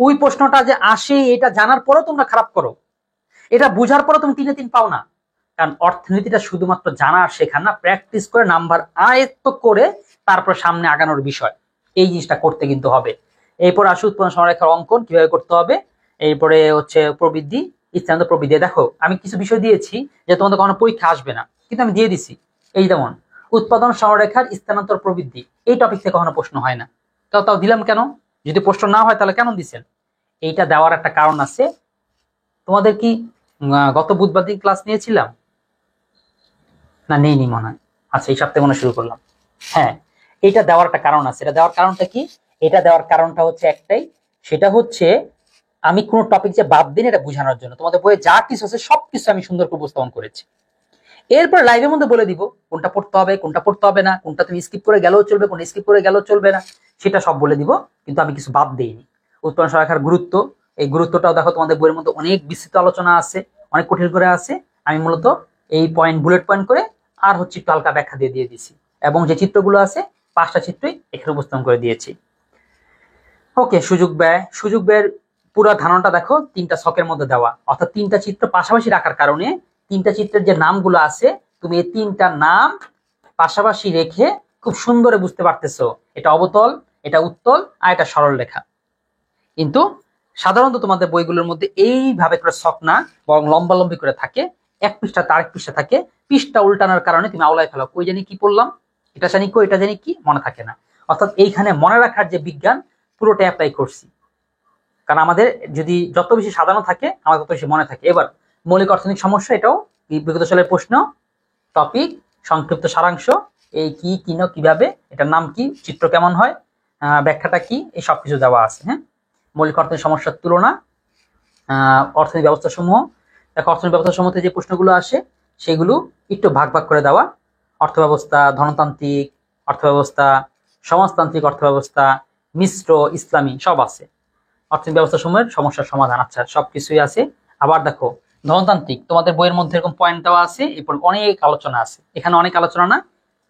ওই প্রশ্নটা যে আসে এটা জানার পরও তোমরা খারাপ করো, এটা বুঝার পরও তুমি 3-এ 3 পাও না। কারণ অর্থনীতিটা শুধুমাত্র জানা আর শেখা না, প্র্যাকটিস করে নাম্বার আয়ত্ত করে তারপর সামনে আগানোর বিষয়। এই জিনিসটা করতে কিন্তু হবে। এরপর আসে উৎপাদন সমানরেখার অঙ্কন কিভাবে করতে হবে। এরপরে হচ্ছে প্রবৃদ্ধি, স্থানান্তর প্রবৃদ্ধি। দেখো আমি কিছু বিষয় দিয়েছি যে তোমাদের কখনো পরীক্ষা আসবে না, কিন্তু আমি দিয়ে দিছি। এই যেমন উৎপাদন সমানরেখার স্থানান্তর প্রবৃদ্ধি, এই টপিক থেকে কখনো প্রশ্ন হয় না। তাও দিলাম কেন? যদি প্রশ্ন না হয় তাহলে কেন দিচ্ছেন? এইটা দেওয়ার একটা কারণ আছে। তোমাদের কি গত বুধবার দিন ক্লাস নিয়েছিলাম না? নেইনি মনে হয়। আচ্ছা, এই সপ্তাহে মনে শুরু করলাম। হ্যাঁ, এটা দেওয়ার একটা কারণ আছে। এটা দেওয়ার কারণটা কি? এটা দেওয়ার কারণটা হচ্ছে একটাই, সেটা হচ্ছে আমি কোন টপিক যে বাদ দিন এটা বোঝানোর জন্য। তোমাদের বইয়ে যা কিছু আছে সবকিছু আমি সুন্দর করে উপস্থাপন করেছি। এরপর লাইভের মধ্যে বলে দিব কোনটা পড়তে হবে কোনটা পড়তে হবে না, কোনটা তুমি স্কিপ করে গেলেও চলবে, কোনটা স্কিপ করে গেলেও চলবে না, সেটা সব বলে দিব। কিন্তু আমি কিছু বাদ দিইনি। উৎপাদন সহায়কার গুরুত্ব, এই গুরুত্বটাও দেখো তোমাদের বইয়ের মধ্যে অনেক বিস্তৃত আলোচনা আছে, অনেক কঠিন করে আছে। আমি মূলত এই পয়েন্ট বুলেট পয়েন্ট করে আর হচ্ছে একটু হালকা ব্যাখ্যা দিয়ে দিছি, এবং যে চিত্রগুলো আছে 5টা চিত্রই এখানে উপস্থাপন করে দিয়েছি। ওকে, সুযোগ ব্যয়ের পুরো ধারণাটা দেখো 3টা ছকের মধ্যে দেওয়া, অর্থাৎ 3টা চিত্র পাশাপাশি রাখার কারণে 3টা চিত্রের যে নামগুলো আছে তুমি এই 3টা নাম পাশাপাশি রেখে খুব সুন্দরে বুঝতে পারতেছো এটা অবতল, এটা উত্তল, আর এটা সরল রেখা। কিন্তু সাধারণত তোমাদের বইগুলোর মধ্যে এইভাবে করে ছক না, বরং লম্বালম্বি করে থাকে, এক পৃষ্ঠা তার এক পৃষ্ঠা থাকে। পৃষ্ঠা উল্টানোর কারণে তুমি আওলায় ফেলো, কই জানি কি পড়লাম, এটা জানি কই, এটা জানি কি, মনে থাকে না। অর্থাৎ এইখানে মনে রাখার যে বিজ্ঞান পুরোটা অ্যাপ্লাই করছি, কারণ আমাদের যদি যত বেশি সাজানো থাকে আমার তত বেশি মনে থাকে। এবার মৌলিক অর্থনৈতিক সমস্যা, এটাও বিগত সালের প্রশ্ন, টপিক, সংক্ষিপ্ত সারাংশ, এই কি কিন কিভাবে, এটার নাম কি, চিত্র কেমন হয়, ব্যাখ্যাটা কি, এই সবকিছু দেওয়া আছে। হ্যাঁ, মৌলিক অর্থনৈতিক সমস্যার তুলনা, অর্থনৈতিক ব্যবস্থা সমূহ। দেখো অর্থনৈতিক ব্যবস্থা সমূহ যে প্রশ্নগুলো আসে সেগুলো একটু ভাগ ভাগ করে দেওয়া, অর্থ ব্যবস্থা, ধনতান্ত্রিক অর্থ ব্যবস্থা, সমাজতান্ত্রিক অর্থ ব্যবস্থা, মিশ্র, ইসলামী, সব আছে। অর্থনৈতিক ব্যবস্থা সমূহের সমস্যার সমাধান, আচ্ছা সবকিছুই আছে। আবার দেখো ধনতান্ত্রিক তোমাদের বইয়ের মধ্যে এরকম পয়েন্ট দেওয়া আছে, এরপর অনেক আলোচনা আছে, এখানে অনেক আলোচনা না,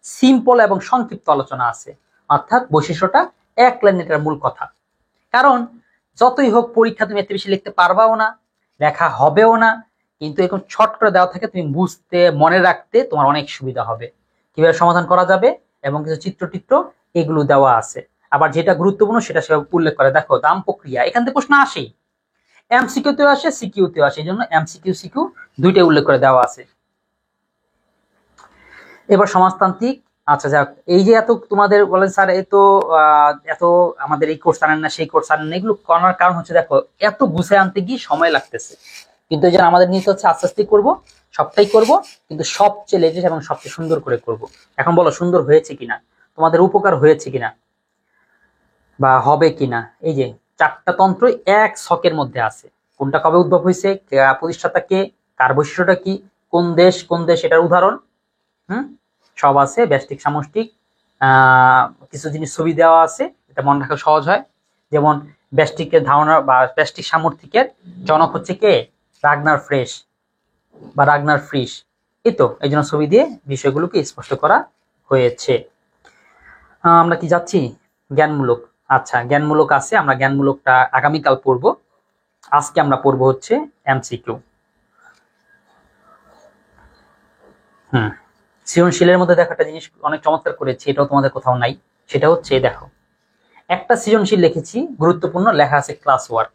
সিম্পল এবং সংক্ষিপ্ত আলোচনা আছে। অর্থাৎ বৈশিষ্ট্যটা এক লাইন, এটার মূল কথা। কারণ যতই হোক পরীক্ষা তুমি এত বেশি লিখতে পারবাও না, লেখা হবেও না, কিন্তু এরকম শর্ট করে দেওয়া থাকে, তুমি বুঝতে মনে রাখতে তোমার অনেক সুবিধা হবে, কিভাবে সমাধান করা যাবে এবং কিছু চিত্র এগুলো দেওয়া আছে। আবার যেটা গুরুত্বপূর্ণ সেটা সেভাবে উল্লেখ করে। দেখো দাম প্রক্রিয়া, এখান থেকে প্রশ্ন আসেই, এমসিকিউ তেও আসে, সিকিউ তেও আসে, এই জন্য এমসিকিউ সিকিউ দুইটাই উল্লেখ করে দেওয়া আছে। এবার সমাজতান্ত্রিক, আচ্ছা যাক, এই যে এত তোমাদের বলেন স্যার এত আমাদের এই কোর্স আনেন না, সেই কোর্স আনেন না, এগুলো করার কারণ হচ্ছে দেখো এত গুছিয়ে আনতে গিয়ে সময় লাগতেছে, কিন্তু এই যে আমাদের নিতে হচ্ছে আস্তে আস্তে করবো, সবটাই করব, কিন্তু সবচেয়ে লেটেস্ট এবং সবচেয়ে সুন্দর করে করব। এখন বলো সুন্দর হয়েছে কিনা, তোমাদের উপকার হয়েছে কিনা বা হবে কিনা। এই যে চারটা তন্ত্র এক ছকের মধ্যে আছে, কোনটা কবে উদ্ভব হয়েছে, প্রতিষ্ঠাতা কে, কার বৈশিষ্ট্যটা কি, কোন দেশ এটার উদাহরণ, সব আছে। ব্যষ্টিক সামষ্টিক কিছু জিনিস ছবি দেওয়া আছে, এটা মনে রাখা সহজ হয়। যেমন ব্যষ্টিকের ধারণা বা ব্যষ্টিক সামর্থিকের জনক হচ্ছে কে, রাগনার ফ্রেশ বা রাগনার ফ্রিশ। এই জন্য ছবি দিয়ে বিষয়গুলোকে স্পষ্ট করা হয়েছে। আমরা কি যাচ্ছি জ্ঞানমূলক, আচ্ছা জ্ঞানমূলক আছে, আমরা জ্ঞানমূলকটা আগামীকাল পড়বো। আজকে আমরা পড়বো হচ্ছে এমসিকিউ। সৃজনশীলের মধ্যে দেখো একটা জিনিস অনেক চমৎকার করেছি, এটাও তোমাদের কোথাও নাই। সেটা হচ্ছে দেখো, একটা সৃজনশীল লিখেছি গুরুত্বপূর্ণ, লেখা আছে ক্লাস ওয়ার্ক,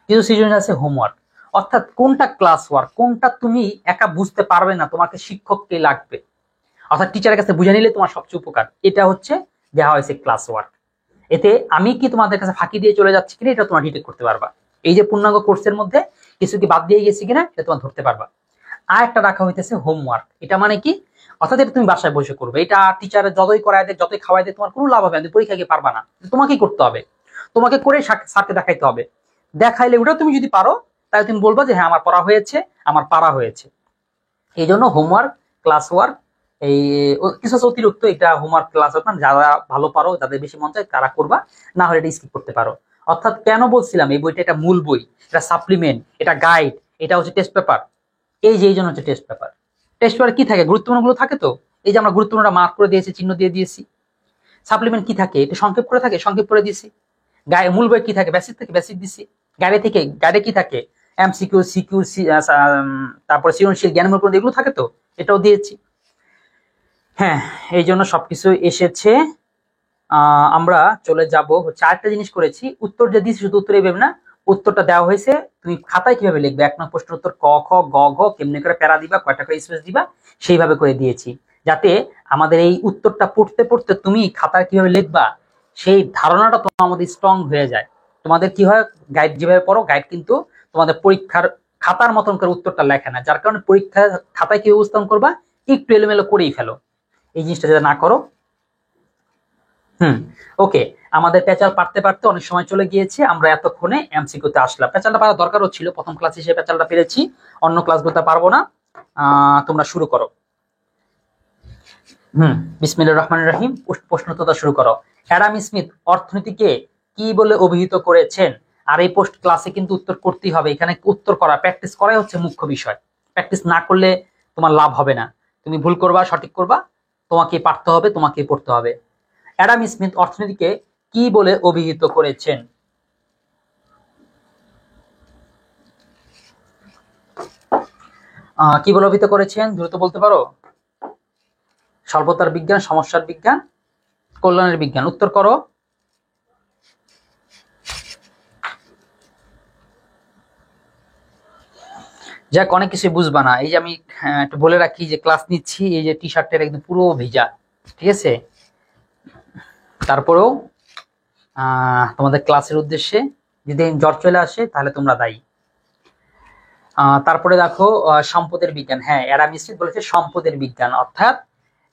কিছু সৃজনশীল আছে হোমওয়ার্ক। অর্থাৎ কোনটা ক্লাস ওয়ার্ক, কোনটা তুমি একা বুঝতে পারবে না, তোমাকে শিক্ষককে লাগবে, অর্থাৎ টিচারের কাছে বুঝে নিলে তোমার সবচেয়ে উপকার, এটা হচ্ছে দেওয়া হয়েছে ক্লাস ওয়ার্ক। এতে আমি কি তোমাদের কাছে ফাঁকি দিয়ে চলে যাচ্ছি কিনা এটা তোমার ডিটেক্ট করতে পারবা। এই যে পূর্ণাঙ্গ কোর্সের মধ্যে কিছু কি বাদ দিয়ে গেছি কিনা এটা তোমার ধরতে পারবা। আর একটা রাখা হইতেছে হোমওয়ার্ক, এটা মানে কি, অর্থাৎ এটা তুমি বাসায় বসে করবে, এটা টিচার যতই করায় দেয় যতই খাওয়াই দেয় তোমার কোনো লাভ হবে না, তুমি পরীক্ষা গিয়ে পারবা না, তোমাকেই করতে হবে, তোমাকে করে স্যারকে দেখাইতে হবে। দেখাইলে ওটা তুমি যদি পারো তাহলে তুমি বলবা যে হ্যাঁ আমার পড়া হয়েছে, আমার পারা হয়েছে। এই জন্য হোমওয়ার্ক, ক্লাস ওয়ার্ক, এই কিছু অতিরিক্ত এটা হোমওয়ার্ক ক্লাস ওয়ার্ক, যারা ভালো পারো যাদের বেশি মন চায় তারা করবা, না হলে এটা স্কিপ করতে পারো। অর্থাৎ কেন বলছিলাম এই বইটা এটা মূল বই, এটা সাপ্লিমেন্ট, এটা গাইড, এটা হচ্ছে টেস্ট পেপার। এই জন্য হচ্ছে টেস্ট পেপার। টেস্ট পেপার কি থাকে, গুরুত্বপূর্ণ গুলো থাকে, তো এই যে আমরা গুরুত্বপূর্ণটা মার্ক করে দিয়েছি, চিহ্ন দিয়ে দিয়েছি। সাপ্লিমেন্ট কি থাকে, এটা সংক্ষেপ করে থাকে, সংক্ষেপ করে দিয়েছি। মূল বই কি থাকে, বেসিক থেকে বেসিক দিছি। গাইডে কি থাকে, এমসিকিউ সিকিউ, তারপরে সৃজনশীল জ্ঞানমূলক এগুলো থাকে, তো এটাও দিয়েছি। হ্যাঁ, এই জন্য সবকিছু এসেছে। আমরা চলে যাব হচ্ছে আরেকটা জিনিস করেছি, উত্তর যে দিয়েছি শুধু উত্তরে ভেবে না, উত্তরটা দেওয়া হয়েছে তুমি খাতায় কিভাবে লিখবে, 1 নং প্রশ্নের উত্তর ক খ গ ঘ কেমনে করে প্যারা দিবা, কয়টা করে স্পেস দিবা, সেইভাবে করে দিয়েছি, যাতে আমাদের এই উত্তরটা পড়তে পড়তে তুমি খাতায় কিভাবে লিখবা সেই ধারণাটা তোমার আমাদের স্ট্রং হয়ে যায়। তোমাদের কি হয়, গাইড যেভাবে পড়ো, গাইড কিন্তু তোমাদের পরীক্ষার খাতার মতন করে উত্তরটা লেখে না, যার কারণে পরীক্ষার খাতায় কিভাবে উপস্থাপন করবা একটু এলোমেলো করেই ফেলো। এই জিনিসটা যাতে না করো। ওকে, আমাদের প্যাচাল পারতে পারতে অনেক সময় চলে গিয়েছে, আমরা এতক্ষণে এমসিকিউতে আসলাম। প্যাচালটা পারা দরকারও ছিল, প্রথম ক্লাস হিসেবে প্যাচালটা পেরেছি, অন্য ক্লাসগুলোতে পারবো না। তোমরা শুরু করো। বিসমিল্লাহির রহমানির রহিম। প্রশ্নোত্তর শুরু করো। অ্যাডাম স্মিথ অর্থনীতিকে কি বলে অভিহিত করেছেন? আর এই পোস্ট ক্লাসে কিন্তু উত্তর করতেই হবে, এখানে উত্তর করা, প্র্যাকটিস করাই হচ্ছে মুখ্য বিষয়। প্র্যাকটিস না করলে তোমার লাভ হবে না, তুমি ভুল করবা, সঠিক করবা, তোমাকে পারতে হবে, তোমাকে পড়তে হবে। অ্যাডাম স্মিথ অর্থনীতিকে কি বলে অভিহিত করেছেন? কি বলে অভিহিত করেছেন, দ্রুত বলতে পারো? স্বল্পতার বিজ্ঞান, সমস্যার বিজ্ঞান, কল্যাণের বিজ্ঞান। উত্তর করো। যাক, অনেক কিছু বুঝবা না। এই যে আমি একটু বলে রাখি যে ক্লাস নিচ্ছি, এই যে টি শার্টের একদম পুরো ভিজা, ঠিক আছে? তারপরেও তোমাদের ক্লাসের উদ্দেশ্যে যদি জ্বর চলে আসে তাহলে তোমরা দায়ী। তারপরে দেখো সম্পদের বিজ্ঞান। হ্যাঁ, অ্যাডাম স্মিথ বলেছে সম্পদের বিজ্ঞান, অর্থাৎ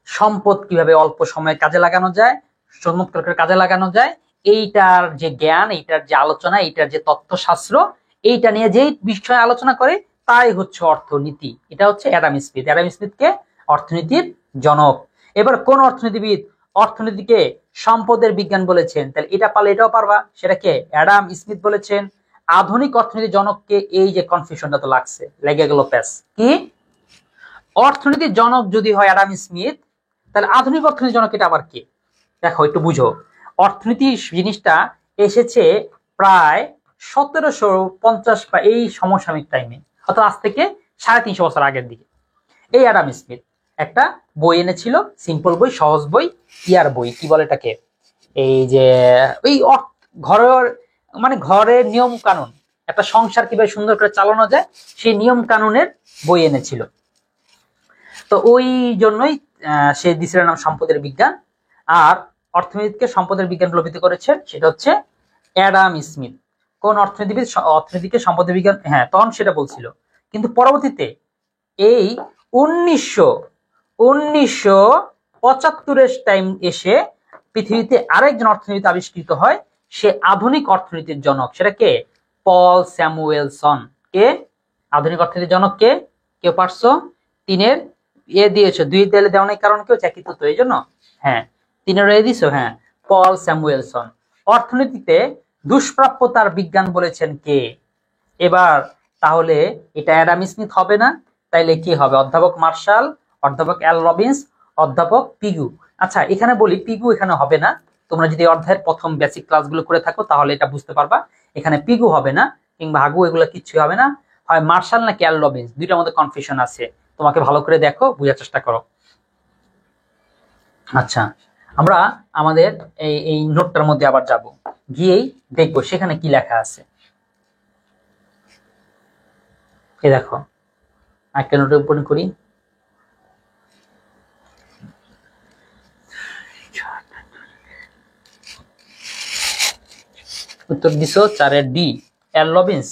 সম্পদ কিভাবে অল্প সময়ে কাজে লাগানো যায়, চমৎকার করে কাজে লাগানো যায়, এইটার যে জ্ঞান, এইটার যে আলোচনা, এইটার যে তত্ত্বশাস্ত্র, এইটা নিয়ে যেই বিষয়ে আলোচনা করে তাই হচ্ছে অর্থনীতি। এটা হচ্ছে অ্যাডাম স্মিথ। অ্যাডাম স্মিথকে অর্থনীতির জনক। এবার কোন অর্থনীতিবিদ অর্থনীতিকে সম্পদের বিজ্ঞান বলেছেন? তাহলে এটা পারলে এটাও পারবা। সেটা কে? অ্যাডাম স্মিথ বলেছেন। আধুনিক অর্থনীতির জনককে, এই যে কনফিউশনটা তো লাগছে, লেগে গেল প্যাস কি, অর্থনীতির জনক যদি হয় অ্যাডাম স্মিথ, তাহলে আধুনিক অর্থনীতির জনক এটা আবার কে? দেখো একটু বুঝো, অর্থনীতি জিনিসটা এসেছে প্রায় 1750 বা এই সমসাময়িক টাইমে, অর্থাৎ আজ থেকে 350 বছর আগের দিকে। এই অ্যাডাম স্মিথ একটা বই এনেছিল, সিম্পল বই, সহজ বই, ইয়ার বই, কি বলে এটাকে, এই যে ওই ঘরের মানে ঘরের নিয়ম কানুন, একটা সংসার কিভাবে সুন্দর করে চালানো যায় সেই নিয়ম কানুনের বই এনেছিল। তো ওই জন্যই সে দিছিল নাম সম্পদের বিজ্ঞান। আর অর্থনীতিকে সম্পদের বিজ্ঞান প্রভাবিত করেছে সেটা হচ্ছে অ্যাডাম স্মিথ। কোন অর্থনীতিবিদ অর্থনীতিকে সম্পদের বিজ্ঞান, হ্যাঁ তখন সেটা বলছিল। কিন্তু পরবর্তীতে এই 1975 টাইম এসে পৃথিবীতে আরেকজন অর্থনীতি আবিষ্কৃত হয়, সে আধুনিক অর্থনীতির জনক, সেটা কে? পল স্যামুয়েলসন। কে আধুনিক অর্থনীতির জনক? কে কেউ পারছো? তিনের দিয়েছো, 2 দেয়ালে দেওয়া নাই কারণ কেউ চাকরি তো এই জন্য, হ্যাঁ 3 দিছো, হ্যাঁ পল স্যামুয়েলসন। অর্থনীতিতে দুষ্প্রাপ্যতার বিজ্ঞান বলেছেন কে? এবার তাহলে এটা অ্যাডাম স্মিথ হবে না, তাইলে কি হবে? অধ্যাপক মার্শাল, অধ্যাপক এল রবিন্স, অধ্যাপক পিগু। আচ্ছা এখানে বলি, পিগু এখানে হবে না। তোমরা যদি অধ্যায়ের প্রথম বেসিক ক্লাসগুলো করে থাকো তাহলে এটা বুঝতে পারবা। এখানে পিগু হবে না, কিংবা হাগু, এগুলো কিচ্ছু হবে না। হয় মার্শাল নাকি এল রবিন্স, দুইটার মধ্যে কনফিউশন আছে। তোমাকে ভালো করে দেখো, বোঝার চেষ্টা করো। আচ্ছা আমরা আমাদের এই নোটটার মধ্যে আবার যাব, গিয়েই দেখবো সেখানে কি লেখা আছে। এই দেখো একটা নোট ওপেন করি। উত্তর দিছো 4 ডি, এল রবিন্স।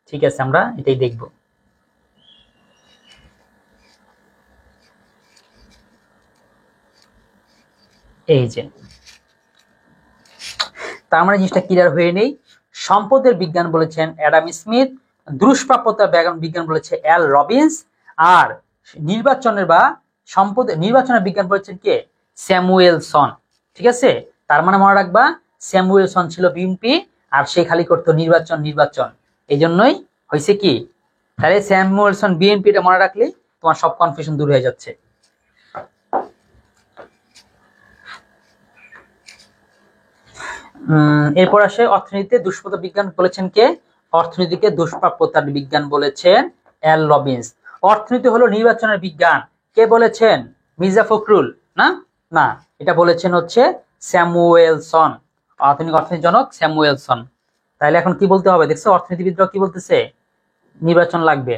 ঠিক আছে, আমরা এটাই দেখব। এই যে তার মানে জিনিসটা ক্লিয়ার হয়ে নেই। সম্পদের বিজ্ঞান বলেছেন অ্যাডাম স্মিথ, দুষ্প্রাপ্যতার বিজ্ঞান বলেছে এল রবিন্স, আর নির্বাচনের বিজ্ঞান বলেছেন কে? স্যামুয়েলসন। ঠিক আছে, তার মানে মনে রাখবা স্যামুয়েলসন ছিল বিএনপি, আর সে খালি করতো নির্বাচন। এই জন্যই হয়েছে কি, তাহলে স্যামুয়েলসন বিএনপি, এটা মনে রাখলে তোমার সব কনফিউশন দূর হয়ে যাচ্ছে। এরপর আসে অর্থনীতিতে দুষ্প্রাপ্য বিজ্ঞান বলেছেন কে? অর্থনীতিকে দুষ্প্রাপ্যতার বিজ্ঞান বলেছেন এল রবিন্স। অর্থনীতি হলো নির্বাচনের বিজ্ঞান, কে বলেছেন? মির্জা ফখরুল না, না এটা বলেছেন হচ্ছে স্যামুয়েলসন, আধুনিক অর্থনীতির জনক স্যামুয়েলসন। তাহলে এখন কি বলতে হবে দেখছো, অর্থনীতিবিদরা কি বলতেছে? নির্বাচন লাগবে।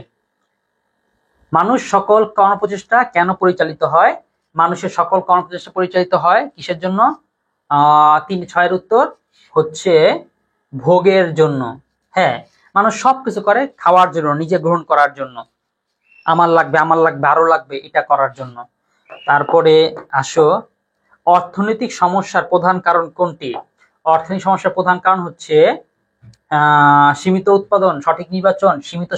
মানুষ সকল কর্মপ্রচেষ্টা কেন পরিচালিত হয়? মানুষের সকল কর্মপ্রচেষ্টা পরিচালিত হয় কিসের জন্য? 3-6 উত্তর হচ্ছে ভোগের জন্য। হ্যাঁ, মানুষ সবকিছু করে খাওয়ার জন্য, নিজে গ্রহণ করার জন্য, আমার লাগবে আরো লাগবে, এটা করার জন্য। তারপরে আসো, অর্থনৈতিক সমস্যার প্রধান কারণ কোনটি? অর্থনৈতিক সমস্যার প্রধান কারণ হচ্ছে সীমিত উৎপাদন, সঠিক নির্বাচন, সীমিত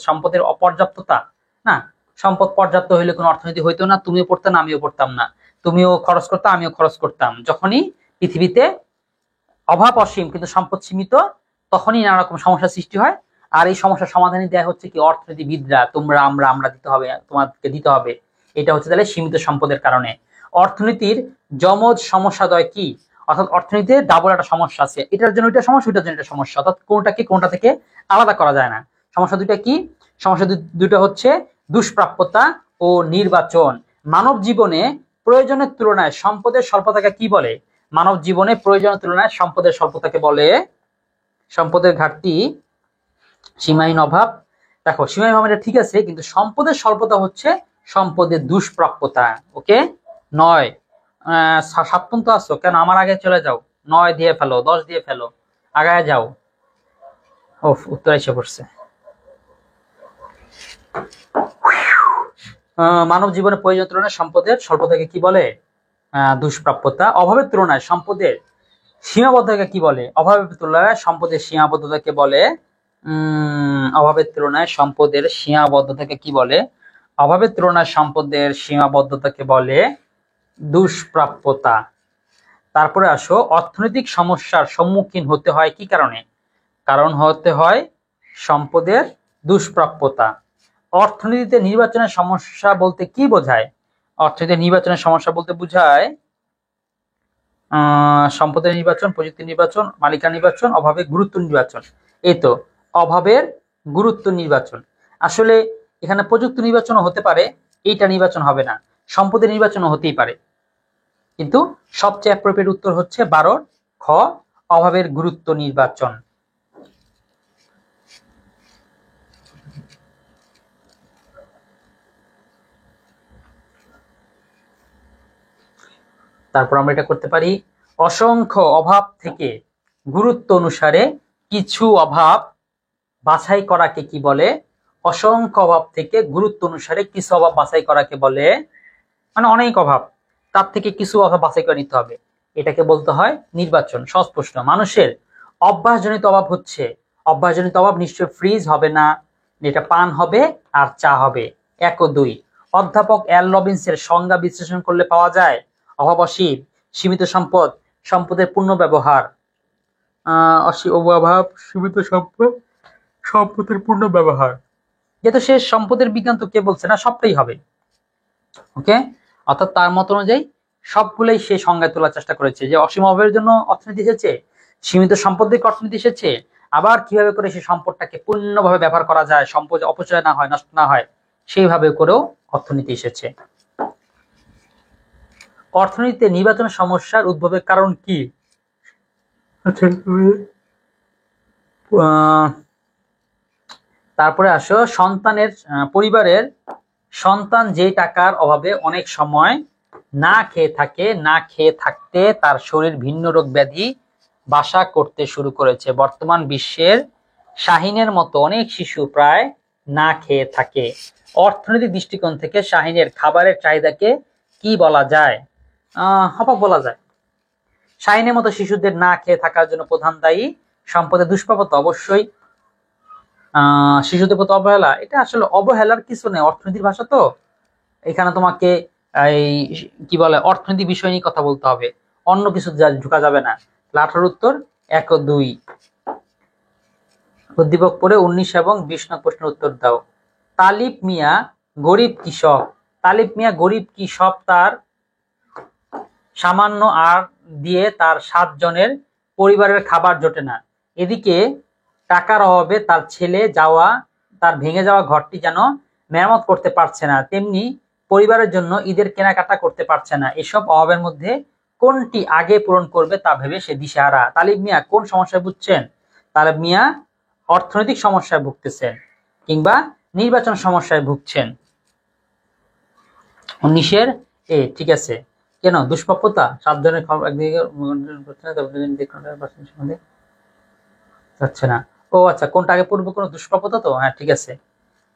সম্পদের অপর্যাপ্ততা। না, সম্পদ পর্যাপ্ত হইলে কোনো অর্থনীতি হইতো না, তুমিও পড়তে না, আমিও পড়তাম না, তুমিও খরচ করতাম, আমিও খরচ করতাম। যখনই পৃথিবীতে অভাব অসীম কিন্তু সম্পদ সীমিত, তখনই নানা রকম সমস্যার সৃষ্টি হয়। আর এই সমস্যার সমাধানই দেয়া হচ্ছে কি অর্থনীতিবিদরা, তোমরা, আমরা দিতে হবে, তোমাদেরকে দিতে হবে। এটা হচ্ছে তাহলে সীমিত সম্পদের কারণে। অর্থনীতির যমজ সমস্যাদ্বয় কি? অর্থাৎ অর্থনীতিতে ডাবল একটা সমস্যা আছে, এটার জন্য এটা সমস্যা, এটার জন্য এটা সমস্যা, অর্থাৎ কোনটা থেকে আলাদা করা যায় না। সমস্যা দুইটা কি? সমস্যা দুইটা হচ্ছে দুষ্প্রাপ্যতা ও নির্বাচন। মানব জীবনে প্রয়োজনের তুলনায় সম্পদের স্বল্পতাকে কি বলে? মানব জীবনে প্রয়োজনের তুলনায় সম্পদের স্বল্পতাকে বলে সম্পদের ঘাটতি, সীমাহীন অভাব। দেখো সীমাহীন অভাব এটা ঠিক আছে, কিন্তু সম্পদের স্বল্পতা হচ্ছে সম্পদের দুষ্প্রাপ্যতা। ওকে, 9 7 পর্যন্ত আসো কেন? আমার আগে চলে যাও, 9 দিয়ে ফেলো, 10 দিয়ে ফেলো, আগায় যাও। উত্তর এসে পড়ছে। মানব জীবনে প্রয়োজনের তুলনায় সম্পদের স্বল্পতাকে কি বলে? দুষ্প্রাপ্যতা। অভাবের তুলনায় সম্পদের সীমাবদ্ধতাকে কি বলে? অভাবের তুলনায় সম্পদের সীমাবদ্ধতাকে বলে অভাবের তুলনায় সম্পদের সীমাবদ্ধতাকে কি বলে? অভাবের তুলনায় সম্পদের সীমাবদ্ধতাকে বলে দুষ্প্রাপ্যতা। তারপরে আসো, অর্থনৈতিক সমস্যার সম্মুখীন হতে হয় কি কারণে? কারণ হতে হয় সম্পদের দুষ্প্রাপ্যতা। অর্থনীতিতে নির্বাচনের সমস্যা বলতে কি বোঝায়? অর্থনীতিতে নির্বাচনের সমস্যা বলতে বোঝায় সম্পদের নির্বাচন, প্রযুক্তি নির্বাচন, মালিকানা নির্বাচন, অভাবে গুরুত্ব নির্বাচন। এই তো, অভাবের গুরুত্ব নির্বাচন। আসলে এখানে প্রযুক্তি নির্বাচনও হতে পারে, এইটা নির্বাচন হবে না। সম্পদের নির্বাচনও হতেই পারে, কিন্তু সবচেয়ে অ্যাপ্রোপ্রিয়েট উত্তর হচ্ছে 12 খ, অভাবের গুরুত্ব নির্বাচন। তারপর আমরা এটা করতে পারি, অসংখ্য অভাব থেকে গুরুত্ব অনুসারে কিছু অভাব বাছাই করাকে কি বলে? অসংখ্য অভাব থেকে গুরুত্ব অনুসারে কিছু অভাব বাছাই করাকে বলে, মানে অনেক অভাব, তার থেকে কিছু অভাব বাছাই করে নিতে হবে, এটাকে বলতে হয় নির্বাচন। সহজ প্রশ্ন। মানুষের অভ্যাসজনিত অভাব হচ্ছে, অভ্যাসজনিত অভাব নিশ্চয় ফ্রিজ হবে না, এটা পান হবে আর চা হবে। 1 ও 2। অধ্যাপক এল রবিন্সের সংজ্ঞা বিশ্লেষণ করলে পাওয়া যায় অভাব অসীম, সীমিত সম্পদ, সম্পদের পূর্ণ ব্যবহার। অভাব, সীমিত সম্পদ, সম্পদের পূর্ণ ব্যবহার। যেহেতু সে সম্পদের বিজ্ঞান তো কে বলছে না, সবটাই হবে। ওকে, অর্থাৎ তার মত অনুযায়ী সবগুলোই সে সংজ্ঞায় তোলার চেষ্টা করেছে, যে অসীম অভাবের জন্য অর্থনীতি এসেছে, সীমিত সম্পদ থেকে অর্থনীতি এসেছে, আবার কিভাবে করে সেই সম্পদটাকে পূর্ণভাবে ব্যবহার করা যায়, সম্পদ অপচয় না হয়, নষ্ট না হয়, সেইভাবে করেও অর্থনীতি এসেছে। অর্থনীতিতে নির্বাচনের সমস্যার উদ্ভবের কারণ কি? তারপরে আসো সন্তানের, পরিবারের সন্তান যে টাকার অভাবে অনেক সময় না খেয়ে থাকে, না খেয়ে থাকতে তার শরীর ভিন্ন রোগ ব্যাধি বাসা করতে শুরু করেছে। বর্তমান বিশ্বের শাহিনের মতো অনেক শিশু প্রায় না খেয়ে থাকে। অর্থনৈতিক দৃষ্টিকোণ থেকে শাহিনের খাবারের চাহিদাকে কি বলা যায়? অভাব বলা যায়। শাহিনের মতো শিশুদের না খেয়ে থাকার জন্য প্রধান দায়ী সম্পদের দুষ্প্রাপ্যতা। অবশ্যই শিশুদের প্রতি অবহেলা, এটা আসলে অবহেলার কিছু নেই, অর্থনীতির ভাষা তো, এখানে তোমাকে এই কি বলে অর্থনীতি বিষয় নিয়ে কথা বলতে হবে, অন্য কিছু ঢুকা যাবে না। 18 উত্তর 1 ও 2। উদ্দীপক পড়ে 19 এবং 20 নং প্রশ্নের উত্তর দাও। তালিব মিয়া গরিব কৃষক। তালিব মিয়া গরিব কৃষক, তার সামান্য আর দিয়ে তার 7 জনের পরিবারের খাবার জোটে না। এদিকে টাকার অভাবে তার ছেলে তার ভেঙে যাওয়া ঘরটি যেন মেরামত করতে পারছে না, তেমনি পরিবারের জন্য ঈদের কেনাকাটা করতে পারছে না। এসব অভাবের মধ্যে কোনটি আগে পূরণ করবে তা ভেবে সে দিশেহারা। তালিব মিয়া কোন সমস্যায় ভুগছেন? তালিব মিয়া অর্থনৈতিক সমস্যায় ভুগতেছেন কিংবা নির্বাচন সমস্যায় ভুগছেন। 19-এর এ, ঠিক আছে। কেন দুষ্প্রাপ্যতা? 7 জনের একদিকে যাচ্ছে না। ও আচ্ছা, কোনটা আগে পূর্ব কোনো দুষ্প্রাপ্যতা তো? হ্যাঁ, ঠিক আছে।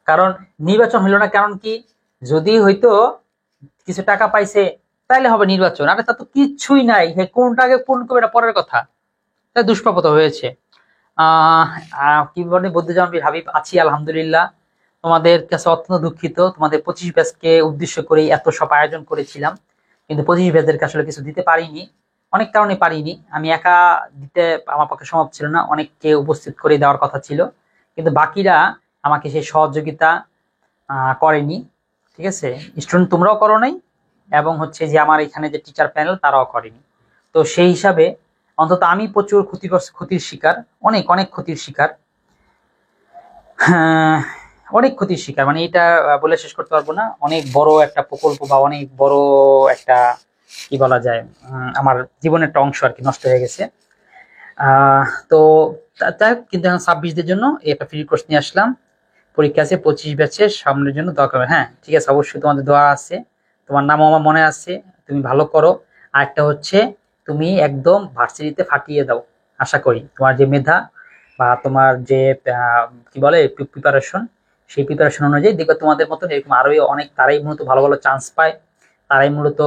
কারণ নির্বাচন হইল না, কারণ কি? যদি হয়তো কিছু টাকা পাইছে তাইলে হবে নির্বাচন, আরে তা তো কিচ্ছুই নাই, কোনটা আগে পূরণ করবে এটা পরের কথা, তাই দুষ্প্রাপ্যতা হয়েছে। কি বলে বদ্দুজামান বীর হাবিব আছি আলহামদুলিল্লাহ। তোমাদের কাছে অত্যন্ত দুঃখিত, তোমাদের 25 ব্যাচকে উদ্দেশ্য করে এত সব আয়োজন করেছিলাম, কিন্তু 25 ব্যাচদেরকে আসলে কিছু দিতে পারিনি, অনেক কারণে পারিনি। আমি একা দিতে আমার পক্ষে সম্ভব ছিল না, অনেককে উপস্থিত করে দেওয়ার কথা ছিল, কিন্তু বাকিরা আমাকে সেই সহযোগিতা করেনি। ঠিক আছে, স্টুডেন্ট তোমরাও করো নাই, এবং হচ্ছে যে আমার এখানে যে টিচার প্যানেল তারাও করেনি। তো সেই হিসাবে অন্তত আমি প্রচুর ক্ষতির শিকার, অনেক অনেক ক্ষতির শিকার, অনেক ক্ষতির শিকার, মানে এটা বলে শেষ করতে পারবো না। অনেক বড় একটা প্রকল্প বা অনেক বড় একটা কি বলা যায়, আমার জীবনের একটা অংশ আর কি নষ্ট হয়ে গেছে। তো তাই কিন্তু এখন 26দের জন্য একটা ফ্রি কোর্স নিয়ে আসলাম। পরীক্ষা আছে 25 ব্যাচের, সামনের জন্য দোয়া করবেন। হ্যাঁ ঠিক আছে, অবশ্যই তোমাদের দোয়া আছে, তোমার নামও আমার মনে আছে, তুমি ভালো করো। আর একটা হচ্ছে তুমি একদম ভার্সিটিতে ফাটিয়ে দাও, আশা করি তোমার যে মেধা বা তোমার যে কি বলে প্রিপারেশন, সেই প্রিপারেশন অনুযায়ী দেখবে তোমাদের মতন এরকম আরো অনেক, তারাই মূলত ভালো ভালো চান্স পায়, তারাই মূলত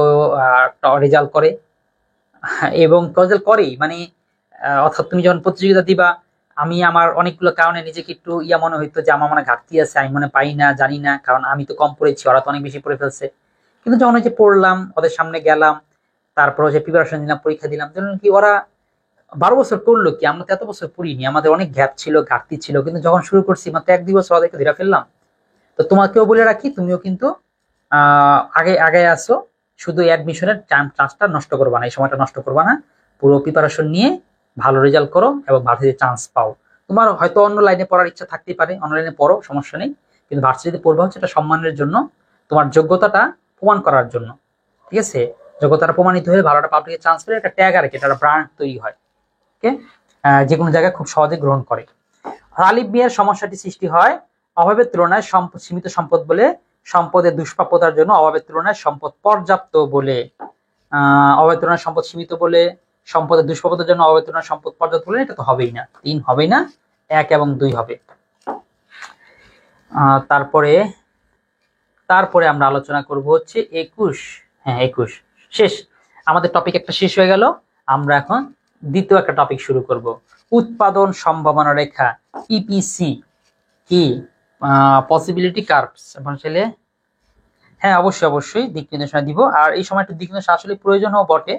রেজাল্ট করে, এবং রেজাল্ট করেই, মানে অর্থাৎ তুমি যখন প্রতিযোগিতা দিবা, আমি আমার অনেকগুলো কারণে নিজেকে একটু মনে হইতো যে আমার মনে ঘাটতি আছে, আমি মনে পাই না, জানি না, কারণ আমি তো কম পড়েছি, ওরা তো অনেক বেশি পড়ে ফেলছে। কিন্তু যখন ওই যে পড়লাম, ওদের সামনে গেলাম, তারপর যে প্রিপারেশন দিলাম, পরীক্ষা দিলাম, যেমন কি ওরা 12 বছর করলো কি, আমরা তো এত বছর পড়িনি, আমাদের অনেক গ্যাপ ছিল, ঘাটতি ছিল, কিন্তু যখন শুরু করছি মাত্র 1-2 বছর ওদেরকে ধরে ফেললাম। তো তোমাকেও বলে রাখি, তুমিও কিন্তু আগে আগে আসো, শুধু অ্যাডমিশনের চান্সটা নষ্ট করবা না, এই সময়টা নষ্ট করবা না। পুরো প্রিপারেশন নিয়ে ভালো রেজাল্ট করো এবং ভার্সিটিতে চান্স পাও। তোমার হয়তো অন্য লাইনে পড়ার ইচ্ছা থাকতেই পারে, অন্য লাইনে পড়ো, সমস্যা নেই, কিন্তু ভার্সিটিতে পড়বা হচ্ছে এটা সম্মানের জন্য, তোমার যোগ্যতাটা প্রমাণ করার জন্য। ঠিক আছে, যোগ্যতাটা প্রমাণিত হয়ে ভালো একটা পাবলিকে চান্স পেলে একটা ট্যাগ আর কি, একটা ব্র্যান্ড তৈরি হয়। ওকে, যে কোনো জায়গায় খুব সহজে গ্রহণ করে। তালিব মিয়ার সমস্যাটি সৃষ্টি হয় অভাবের তুলনায় সীমিত সম্পদ বলে, সম্পদের দুষ্প্রাপ্যতার জন্য অভাবের তুলনায় সম্পদ পর্যাপ্ত বলে, অভাবের তুলনায় সম্পদ সীমিত বলে, সম্পদের দুষ্প্রাপ্যতার জন্য অভাবের তুলনায় সম্পদ পর্যাপ্ত বলে, এটা তো হবেই না, 3 হবেই না, 1 এবং 2 হবে। তারপরে তারপরে আমরা আলোচনা করব হচ্ছে 21। হ্যাঁ 21 শেষ, আমাদের টপিক একটা শেষ হয়ে গেল। আমরা এখন দ্বিতীয় একটা টপিক শুরু করব, উৎপাদন সম্ভাবনা রেখা, পিপিসি কি, পসিবিলিটি কার্ভস। এখন ছেলে হ্যাঁ অবশ্যই অবশ্যই দিক নির্দেশনা দিব, আর এই সময় একটু দিক নির্দেশনা আসলে প্রয়োজনও বটে,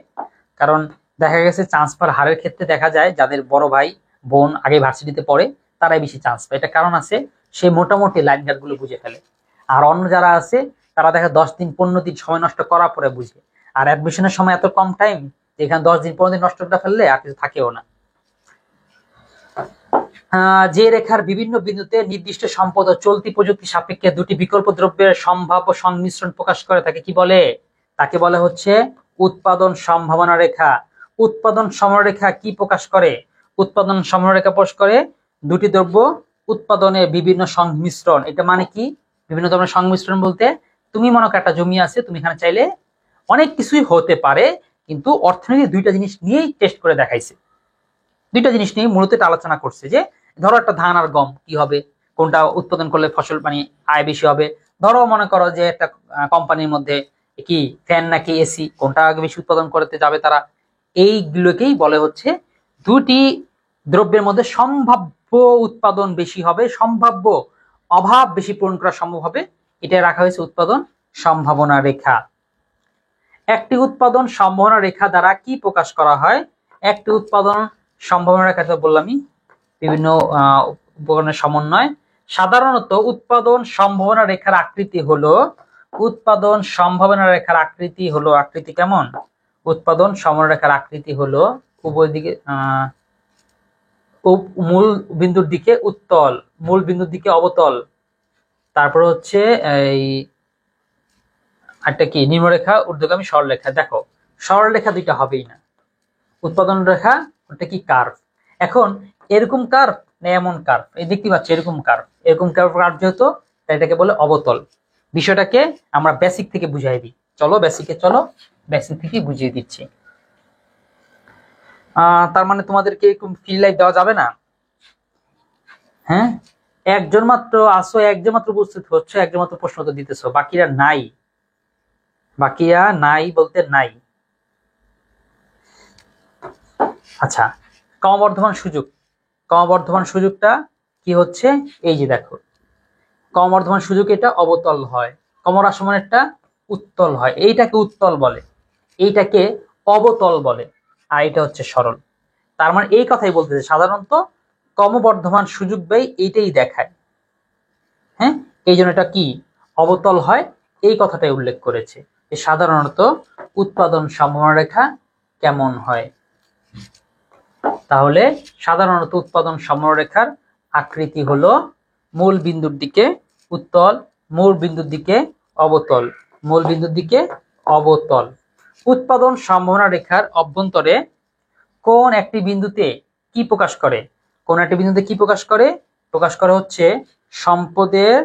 কারণ দেখা গেছে চান্স পাওয়ার হারের ক্ষেত্রে দেখা যায় যাদের বড় ভাই বোন আগে ভার্সিটিতে পড়ে তারাই বেশি চান্স পায়, এটা কারণ আছে, সে মোটামুটি লাইন গার্ড গুলো বুঝে ফেলে। আর অন্য যারা আছে তারা দেখা 10 দিন 15 দিন সময় নষ্ট করার পরে বুঝে, আর অ্যাডমিশনের সময় এত কম টাইম, এখানে 10 দিন 15 দিন নষ্ট করে ফেললে আর কিছু থাকেও না। যে রেখার বিভিন্ন বিন্দুতে নির্দিষ্ট সম্পদ ও চলতি প্রযুক্তি সাপেক্ষে দুটি বিকল্প দ্রব্যের সম্ভাব্য সংমিশ্রণ প্রকাশ করে তাকে কি বলে? তাকে বলে হচ্ছে উৎপাদন সম্ভাবনা রেখা। উৎপাদন সম্ভাবনা রেখা কি প্রকাশ করে? উৎপাদন সম্ভাবনা রেখা প্রকাশ করে দুটি দ্রব্য উৎপাদনের বিভিন্ন সংমিশ্রণ। এটা মানে কি? বিভিন্ন ধরনের সংমিশ্রণ বলতে, তুমি মনে করো একটা জমি আছে, তুমি এখানে চাইলে অনেক কিছুই হতে পারে, কিন্তু অর্থনীতি দুইটা জিনিস নিয়েই টেস্ট করে দেখাইছে, দুইটা জিনিস নিয়ে মূলত এটা আলোচনা করছে যে ধরো একটা ধান আর গম কি হবে, কোনটা উৎপাদন করলে ফসল মানে আয় বেশি হবে। ধরো মনে করো যে একটা কোম্পানির মধ্যে কি ফ্যান নাকি এসি, কোনটা আগে বেশি উৎপাদন করতে যাবে তারা, এইগুলোকেই বলে হচ্ছে দুটি দ্রব্যের মধ্যে সম্ভাব্য উৎপাদন বেশি হবে, সম্ভাব্য অভাব বেশি পূরণ করা সম্ভব হবে, এটা রাখা হয়েছে উৎপাদন সম্ভাবনা রেখা। একটি উৎপাদন সম্ভাবনা রেখা দ্বারা কি প্রকাশ করা হয়? একটি উৎপাদন সম্ভাবনা রেখা তো বললামই, বিভিন্ন উপকরণের সমন্বয়। সাধারণত উৎপাদন সম্ভাবনা রেখার আকৃতি হলো, উৎপাদন সম্ভাবনা রেখার আকৃতি হলো, আকৃতি কেমন? উৎপাদন সম্ভাবনা রেখার আকৃতি হলো উভয় দিকে মূল বিন্দুর দিকে উত্তল, মূল বিন্দুর দিকে অবতল, তারপর হচ্ছে এই একটা কি নিম্নরেখা ঊর্ধ্বগামী সরলরেখা। দেখো সরলরেখা দুইটা হবেই না, উৎপাদন রেখা ওটা কি কার্ভ। এখন এরকম কার্ভ না এমন কার্ভ, এই দেখতে পাচ্ছ এরকম কার্ভ, এরকম কার্ভ যেহেতু এটাকে বলে অবতল। বিষয়টাকে আমরা বেসিক থেকে বুঝাই দিই, চলো বেসিকে চলো, বেসিক থেকে বুঝিয়ে দিচ্ছি। তার মানে তোমাদেরকে এরকম ফ্রি লাইফ দেওয়া যাবে না? হ্যাঁ, একজন মাত্র আসো, একজন মাত্র উপস্থিত হচ্ছে, একজন মাত্র প্রশ্ন তো দিতেছো, বাকিরা নাই, বাকিরা নাই বলতে নাই। আচ্ছা, ক্রমবর্ধমান সুযোগ, ক্রমবর্ধমান সুযোগটা কি হচ্ছে? এই যে দেখো ক্রমবর্ধমান সুযোগ এটা অবতল হয়, ক্রমহ্রাসমানেরটা উত্তল হয়, এইটাকে উত্তল বলে, এইটাকে অবতল বলে, আর এটা হচ্ছে সরল। তার মানে এই কথাই বলতেছে সাধারণত ক্রমবর্ধমান সুযোগ ব্যয় এইটাই দেখায়। হ্যাঁ, এই জন্য এটা কি অবতল হয়, এই কথাটাই উল্লেখ করেছে যে সাধারণত উৎপাদন সম্ভাবনা রেখা কেমন হয়। তাহলে সাধারণত উৎপাদন সম্ভাবনা রেখার আকৃতি হলো মূল বিন্দুর দিকে উত্তল, মূল বিন্দুর দিকে অবতল, মূল বিন্দুর দিকে অবতল। উৎপাদন সম্ভাবনা রেখার অভ্যন্তরে কোন একটি বিন্দুতে কি প্রকাশ করে? কোন একটি বিন্দুতে কি প্রকাশ করে? প্রকাশ করা হচ্ছে সম্পদের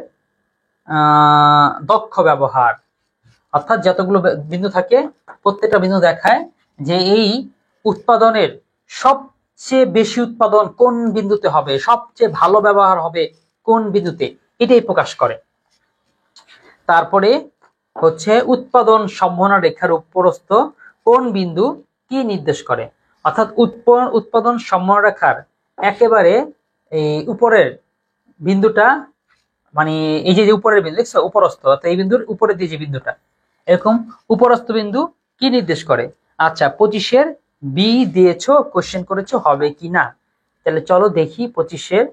দক্ষ ব্যবহার। অর্থাৎ যতগুলো বিন্দু থাকে প্রত্যেকটা বিন্দু দেখায় যে এই উৎপাদনের সবচেয়ে বেশি উৎপাদন কোন বিন্দুতে হবে, সবচেয়ে ভালো ব্যবহার হবে কোন বিন্দুতে, এটাই প্রকাশ করে। তারপরে হচ্ছে উৎপাদন সম্ভাবনা রেখার উপরস্থ কোন বিন্দু কি নির্দেশ করে? অর্থাৎ উৎপাদন সম্ভাবনা রেখার একেবারে এই উপরের বিন্দুটা, মানে এই যে উপরের বিন্দু দেখছো উপরস্থ, অর্থাৎ এই বিন্দুর উপরে দিয়ে যে বিন্দুটা, এরকম উপরস্থ বিন্দু কি নির্দেশ করে? আচ্ছা 25-এর বি দিয়েছো, কোশ্চেন করেছো হবে কি না। তাহলে চলো দেখি 25-এর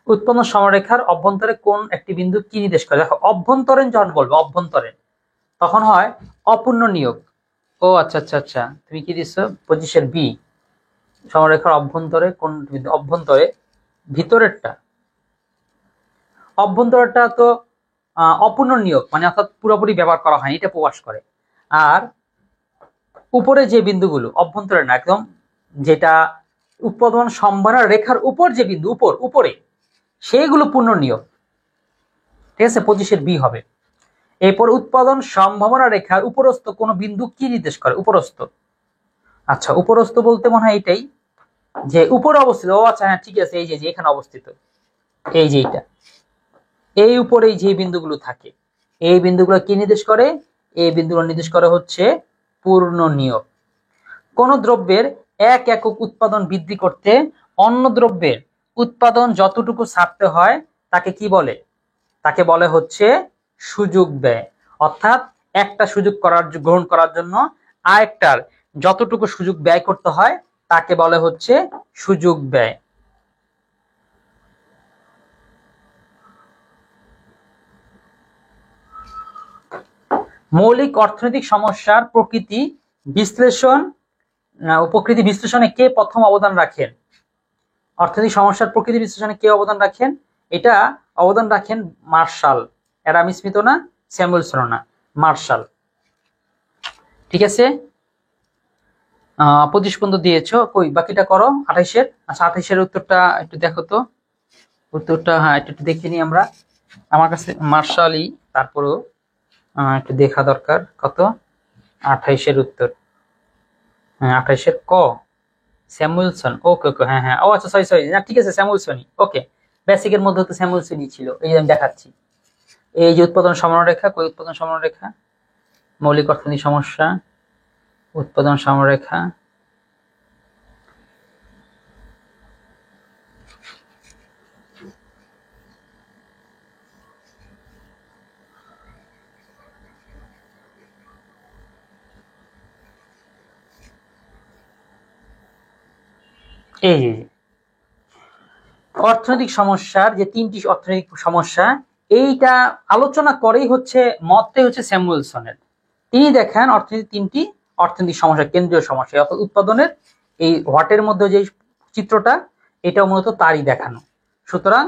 উৎপন্ন সমারেখার অভ্যন্তরে কোন একটি বিন্দু কি নির্দেশ করে। দেখো অভ্যন্তরীণ যখন বলবো অভ্যন্তরীণ তখন হয় অপূর্ণ নিয়োগ। ও আচ্ছা আচ্ছা আচ্ছা, তুমি কি দিচ্ছ 25-এর বি, সমারেখার অভ্যন্তরে কোন বিন্দু, অভ্যন্তরে ভিতরেরটা, অভ্যন্তরটা তো অপূর্ণ নিয়োগ মানে অর্থাৎ পুরোপুরি ব্যবহার করা হয়নি এটা প্রকাশ করে। আর উপরে যে বিন্দুগুলো অভ্যন্তরে না, একদম যেটা উৎপাদন সম্ভাবনা রেখার উপর যে বিন্দু উপরে সেইগুলো পূর্ণ নিয়োগ। ঠিক আছে, 25-এর বি হবে। এরপর উৎপাদন সম্ভাবনা রেখার উপরস্থ কোন বিন্দু কি নির্দেশ করে, উপরস্থ। আচ্ছা উপরস্থ বলতে মনে হয় এটাই যে উপরে অবস্থিত। ও আচ্ছা হ্যাঁ ঠিক আছে, এই যে এখানে অবস্থিত, এই যে এইটা, এই উপরেই যে বিন্দুগুলো থাকে এই বিন্দুগুলো কি নির্দেশ করে, এই বিন্দুগুলো নির্দেশ করে হচ্ছে পূর্ণ নিয়োগ। কোন দ্রব্যের 1 একক উৎপাদন বৃদ্ধি করতে অন্য দ্রব্যের উৎপাদন যতটুকু ছাড়তে হয় তাকে কি বলে, তাকে বলে হচ্ছে সুযোগ ব্যয়। অর্থাৎ একটা সুযোগ গ্রহণ করার জন্য আরেকটার যতটুকু সুযোগ ব্যয় করতে হয় তাকে বলে হচ্ছে সুযোগ ব্যয়। মৌলিক অর্থনৈতিক সমস্যার প্রকৃতি বিশ্লেষণে কে প্রথম অবদান রাখেন। অর্থনৈতিক সমস্যার প্রকৃতি বিশ্লেষণে কে অবদান রাখেন, এটা অবদান রাখেন মার্শাল, অ্যাডাম স্মিথ না, স্যামুয়েলসন না, মার্শাল। ঠিক আছে, 25 পর্যন্ত দিয়েছো, কই বাকিটা করো 28-এর। আচ্ছা 28-এর উত্তরটা একটু দেখো তো, উত্তরটা হ্যাঁ একটু দেখে নিই আমরা। আমার কাছে মার্শালই, তারপরেও একটু দেখা দরকার। কত 28-এর উত্তর, হ্যাঁ 28-এর ক স্যামুয়েলসন। ওকে ওকে হ্যাঁ হ্যাঁ, ও আচ্ছা সরি সরি, না ঠিক আছে স্যামুয়েলসনই। ওকে, বেসিকের মধ্যে তো স্যামুয়েলসনই ছিল, এই যে আমি দেখাচ্ছি। এই যে উৎপাদন সমানুরেখা রেখা, কই উৎপাদন সমানুরেখা রেখা, মৌলিক অর্থনৈতিক সমস্যা, উৎপাদন সমানুরেখা। এই যে অর্থনৈতিক সমস্যার যে 3টি অর্থনৈতিক সমস্যা, এইটা আলোচনা করেই হচ্ছে মতটাই হচ্ছে স্যামুয়েলসনের। তিনি দেখান অর্থনীতি 3টি অর্থনৈতিক সমস্যা, কেন্দ্রীয় সমস্যা, অর্থাৎ উৎপাদনের এই হোয়াটের মধ্যে যে চিত্রটা এটাও মূলত তারই দেখানো। সুতরাং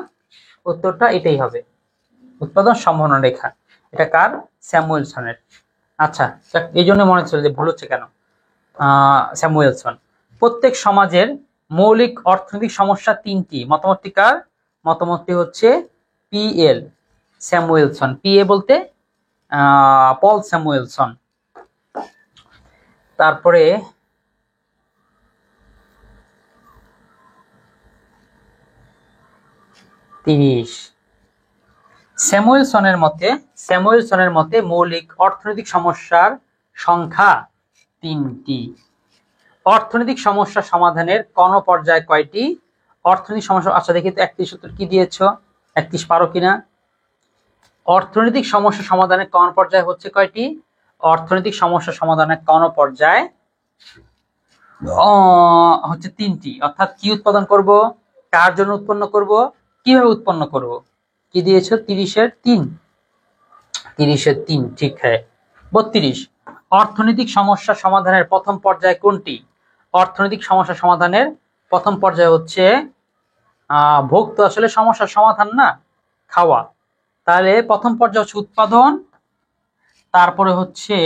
উত্তরটা এটাই হবে, উৎপাদন সম্ভাবনা রেখা। এটা কার, স্যামুয়েলসনের। আচ্ছা এই জন্য মনে হচ্ছিল যে ভুল হচ্ছে কেন, স্যামুয়েলসন। প্রত্যেক সমাজের মৌলিক অর্থনৈতিক সমস্যা 3টি, মতামতটি কার, মতামতটি হচ্ছে PL স্যামুয়েলসন। PA বলতে পল স্যামুয়েলসন। তারপরে স্যামুয়েলসনের মতে মৌলিক অর্থনৈতিক সমস্যার সংখ্যা 3টি। অর্থনৈতিক সমস্যা সমাধানের কোন পর্যায় কয়টি, অর্থনৈতিক সমস্যা। আচ্ছা দেখি তো 31 উত্তর কি দিয়েছো, 31 পারো কিনা। অর্থনৈতিক সমস্যা সমাধানের কোন পর্যায় হচ্ছে কয়টি, অর্থনৈতিক সমস্যা সমাধানের কোন পর্যায় হচ্ছে 3টি। অর্থাৎ কি উৎপাদন করব, কার জন্য উৎপন্ন করব, কিভাবে উৎপন্ন করব। কি দিয়েছো 30-এর 3, 30-এর 3 ঠিক হ্যাঁ। 32 অর্থনৈতিক সমস্যা সমাধানের প্রথম পর্যায় কোনটি, অর্থনৈতিক সমস্যা সমাধানের প্রথম পর্যায় হচ্ছে ভোগ তো আসলে সমস্যার সমাধান না, খাওয়া। তাহলে প্রথম পর্যায় হচ্ছে উৎপাদন, তারপরে হচ্ছে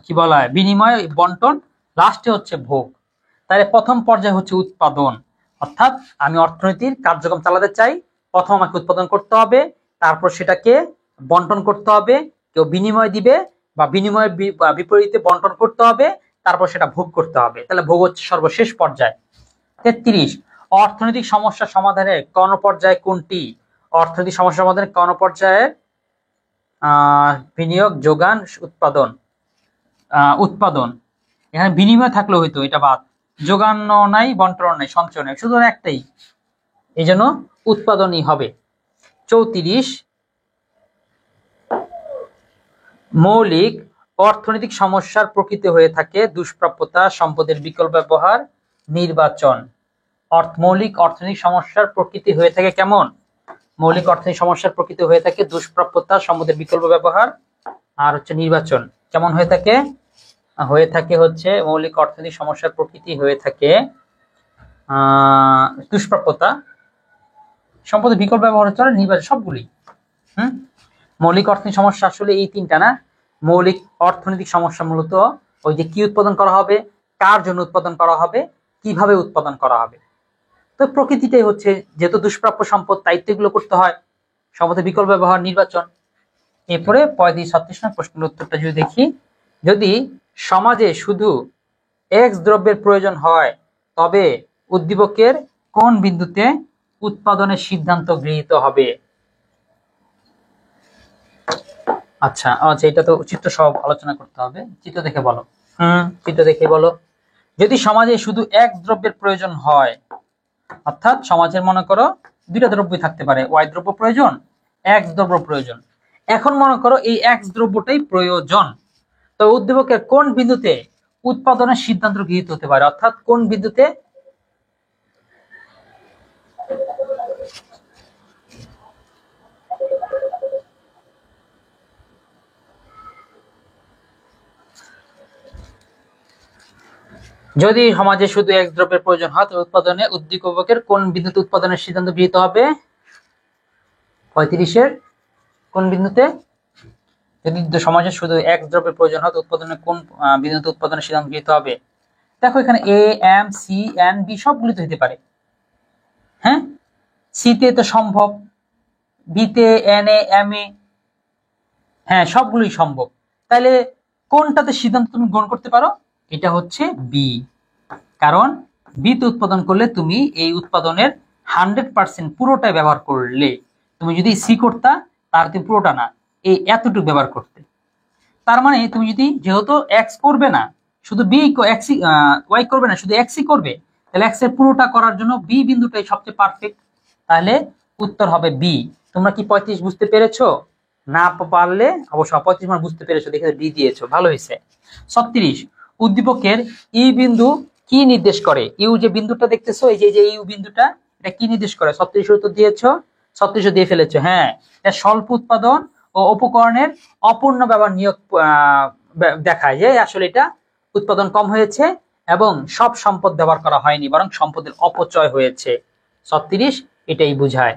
কি বলা হয় বিনিময় বন্টন, লাস্টে হচ্ছে ভোগ। তাহলে প্রথম পর্যায় হচ্ছে উৎপাদন, অর্থাৎ আমি অর্থনীতির কার্যক্রম চালাতে চাই, প্রথম আমাকে উৎপাদন করতে হবে, তারপর সেটাকে বন্টন করতে হবে, কেউ বিনিময় দিবে বা বিনিময়ের বিপরীতে বন্টন করতে হবে, তারপর সেটা ভোগ করতে হবে। তাহলে ভোগ হচ্ছে সর্বশেষ পর্যায়। 33 অর্থনৈতিক সমস্যা সমাধানের কোন পর্যায় কোনটি, অর্থনৈতিক সমস্যা সমাধানের কোন পর্যায়ে বিনিয়োগ, যোগান, উৎপাদন। উৎপাদন, এখানে বিনিময় থাকলে হইতো, এটা বাদ। যোগান নাই, বন্টন নাই, সঞ্চয় নাই, শুধু একটাই, এই জন্য উৎপাদনই হবে। 34 মৌলিক অর্থনৈতিক সমস্যার প্রকৃতি হয়ে থাকে দুষ্প্রাপ্যতা, সম্পদের বিকল্প ব্যবহার, নির্বাচন। মৌলিক অর্থনৈতিক সমস্যার প্রকৃতি হয়ে থাকে কেমন? মৌলিক অর্থনৈতিক সমস্যার প্রকৃতি হয়ে থাকে দুষ্প্রাপ্যতা, সম্পদের বিকল্প ব্যবহার, আর হচ্ছে নির্বাচন। কেমন হয়ে থাকে? হয়ে থাকে হচ্ছে মৌলিক অর্থনৈতিক সমস্যার প্রকৃতি হয়ে থাকে দুষ্প্রাপ্যতা, সম্পদের বিকল্প ব্যবহার হচ্ছে নির্বাচন, সবগুলি। মৌলিক অর্থনৈতিক সমস্যা আসলে এই তিনটা না। মৌলিক অর্থনৈতিক সমস্যা মূলত ওই যে কি উৎপাদন করা হবে, কার জন্য উৎপাদন করা হবে, কিভাবে উৎপাদন করা হবে। তো প্রকৃতিটাই হচ্ছে যেহেতু দুষ্প্রাপ্য সম্পদ, দায়িত্ব এগুলো করতে হয়, সম্পদের বিকল্প ব্যবহার, নির্বাচন। এরপরে 35-36 নং প্রশ্নের উত্তরটা যদি দেখি, যদি সমাজে শুধু এক্স দ্রব্যের প্রয়োজন হয় তবে উদ্দীপকের কোন বিন্দুতে উৎপাদনের সিদ্ধান্ত গৃহীত হবে? আচ্ছা, এটা তো চিত্র সব আলোচনা করতে হবে। চিত্র দেখে বলো। চিত্র দেখে বলো। যদি সমাজে শুধু এক দ্রব্যের প্রয়োজন হয়, অর্থাৎ সমাজের মনে করো দুইটা দ্রব্যই থাকতে পারে, ওয়াই দ্রব্য প্রয়োজন, এক্স দ্রব্য প্রয়োজন। এখন মনে করো এই এক্স দ্রব্যটাই প্রয়োজন, তো উদ্দীপকের কোন বিন্দুতে উৎপাদনের সিদ্ধান্ত গৃহীত হতে পারে? অর্থাৎ কোন বিন্দুতে যদি সমাজে শুধু এক দ্রব্যের প্রয়োজন হয় তবে উদ্দীপকের কোন বিন্দুতে উৎপাদনের সিদ্ধান্ত গৃহীত হবে? 35-এর কোন বিন্দুতে? যদি সমাজে শুধু এক দ্রব্যের প্রয়োজন হয় উৎপাদনের কোন বিন্দুতে উৎপাদনের সিদ্ধান্ত গৃহীত হবে? দেখো এখানে এ, এম, সি, এন, বি সবগুলি তো হতে পারে। হ্যাঁ, সিতে তো সম্ভব, বিতে, এন এ, এম এ, হ্যাঁ সবগুলোই সম্ভব। তাহলে কোনটাতে সিদ্ধান্ত তুমি গ্রহণ করতে পারো? এটা হচ্ছে বি। কারণ বিতে উৎপাদন করলে তুমি এই উৎপাদনের 100% পুরোটাই ব্যবহার করলে। তুমি যদি সি করতা তাহলে তুমি পুরোটা না, এই এতটুকু ব্যবহার করতে। তার মানে তুমি যদি যেহেতু এক্স করবে না, শুধু বি এক্সি, ওয়াই করবে না, শুধু এক্সই করবে, তাহলে এক্স এর পুরোটা করার জন্য বি বিন্দুটাই সবচেয়ে পারফেক্ট। তাহলে উত্তর হবে বি। তোমরা কি 35 বুঝতে পেরেছো? না পারলে অবশ্য 35 মান বুঝতে পেরেছো, দেখে ডি দিয়েছো, ভালো হয়েছে। 36, উদ্দীপকের ই বিন্দু কি নির্দেশ করে? ইউ যে বিন্দুটা দেখতেছো, এই যে ইউ বিন্দুটা, এটা কি নির্দেশ করে? 36 উত্তর দিয়েছো, 36 দিয়ে ফেলেছো। হ্যাঁ, এটা স্বল্প উৎপাদন ও উপকরণের অপূর্ণ ব্যবহার নিয়োগ দেখায় যে আসলে এটা উৎপাদন কম হয়েছে এবং সব সম্পদ ব্যবহার করা হয়নি, বরং সম্পদের অপচয় হয়েছে। 36 এটাই বুঝায়।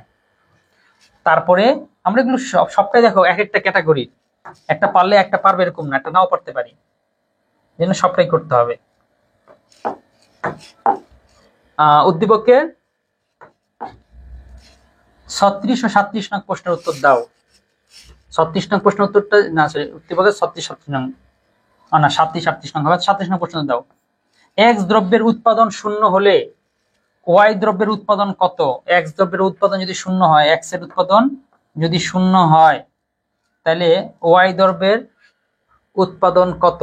তারপরে আমরা এগুলো সবটাই দেখো এক একটা ক্যাটাগরি, একটা পারলে একটা পারবে এরকম না, একটা নাও পারতে পারি, জন্য সবটাই করতে হবে। উদ্দীপকের 36 ও 37 নং প্রশ্নের উত্তর দাও। 36 নং প্রশ্নের উত্তরটা না, সরি, উদ্দীপকের 36 নং, না 37 নং হবে। 37 নং প্রশ্ন দাও। এক্স দ্রব্যের উৎপাদন শূন্য হলে ওয়াই দ্রব্যের উৎপাদন কত? এক্স দ্রব্যের উৎপাদন যদি শূন্য হয়, এক্স এর উৎপাদন যদি শূন্য হয়, তাহলে ওয়াই দ্রব্যের উৎপাদন কত?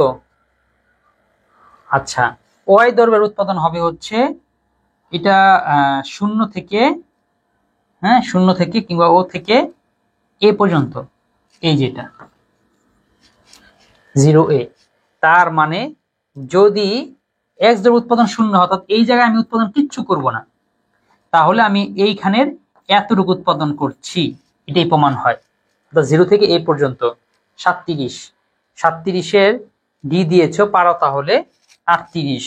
আচ্ছা, ওয়াই দ্রব্যের উৎপাদন হবে হচ্ছে এটা 0 থেকে, হ্যাঁ 0 থেকে কিংবা ও থেকে এ পর্যন্ত, এই যেটা 0a। তার মানে যদি এক্স দ্রব্য উৎপাদন শূন্য, অর্থাৎ এই জায়গায় আমি উৎপাদন কিচ্ছু করব না, তাহলে আমি এইখানের এতটুকু উৎপাদন করছি, এটাই প্রমাণ হয়। 0 থেকে এ পর্যন্ত। 37, 37-এর ডি দিয়েছো, পারো তাহলে 38।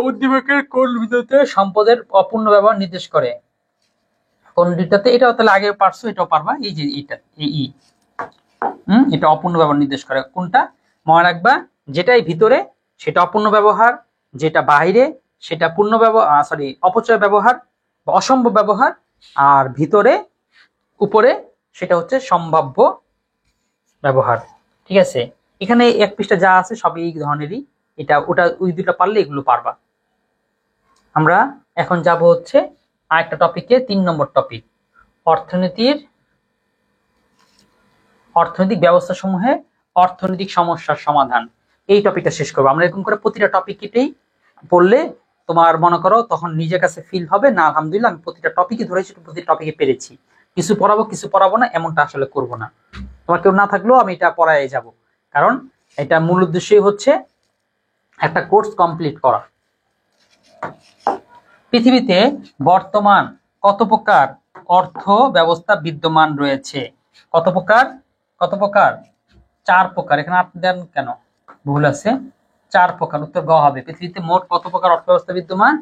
উদ্দীপকের কোন বিন্দুতে সম্পদের অপূর্ণ ব্যবহার নির্দেশ করে? কোন দুইটাতে? এটাও তাহলে আগে পারছো, এটাও পারবা। এই যে এটা ই, এটা অপূর্ণ ব্যবহার নির্দেশ করে। কোনটা মনে রাখবা? যেটাই ভিতরে সেটা অপূর্ণ ব্যবহার, যেটা বাইরে সেটা পূর্ণ ব্যবহার, সরি অপচয় ব্যবহার বা অসম্ভব ব্যবহার, আর ভিতরে উপরে সেটা হচ্ছে সম্ভাব্য ব্যবহার। ঠিক আছে, এখানে এক পৃষ্ঠা যা আছে সবই এই ধরনেরই, এটা ওটা ওই দুটা পারলে এগুলো পারবা। আমরা এখন যাব হচ্ছে আরেকটা টপিকে, 3 নম্বর টপিক, অর্থনৈতিক ব্যবস্থা সমূহে অর্থনৈতিক সমস্যার সমাধান। এই টপিকটা শেষ করবো আমরা। এরকম করে প্রতিটা টপিকটাই পড়লে তোমার মনে করো তখন নিজের কাছে ফিল হবে না আলহামদুলিল্লাহ আমি প্রতিটা টপিকে ধরেছি, প্রতিটা টপিকে পেরেছি। কিছু পড়াবো কিছু পড়াবো না এমনটা আসলে করব না। তোমার কেউ না থাকলেও আমি এটা পড়ায় যাব, কারণ এটা মূল উদ্দেশ্যই হচ্ছে একটা কোর্স কমপ্লিট করা। পৃথিবীতে বর্তমান কত প্রকার অর্থ ব্যবস্থা বিদ্যমান রয়েছে? কত প্রকার? কত প্রকার? 4 প্রকার। এখানে আপনি দেন কেন, ভুল আছে, 4 প্রকার। উত্তর গ হবে। পৃথিবীতে মোট কত প্রকার অর্থ ব্যবস্থা বিদ্যমান?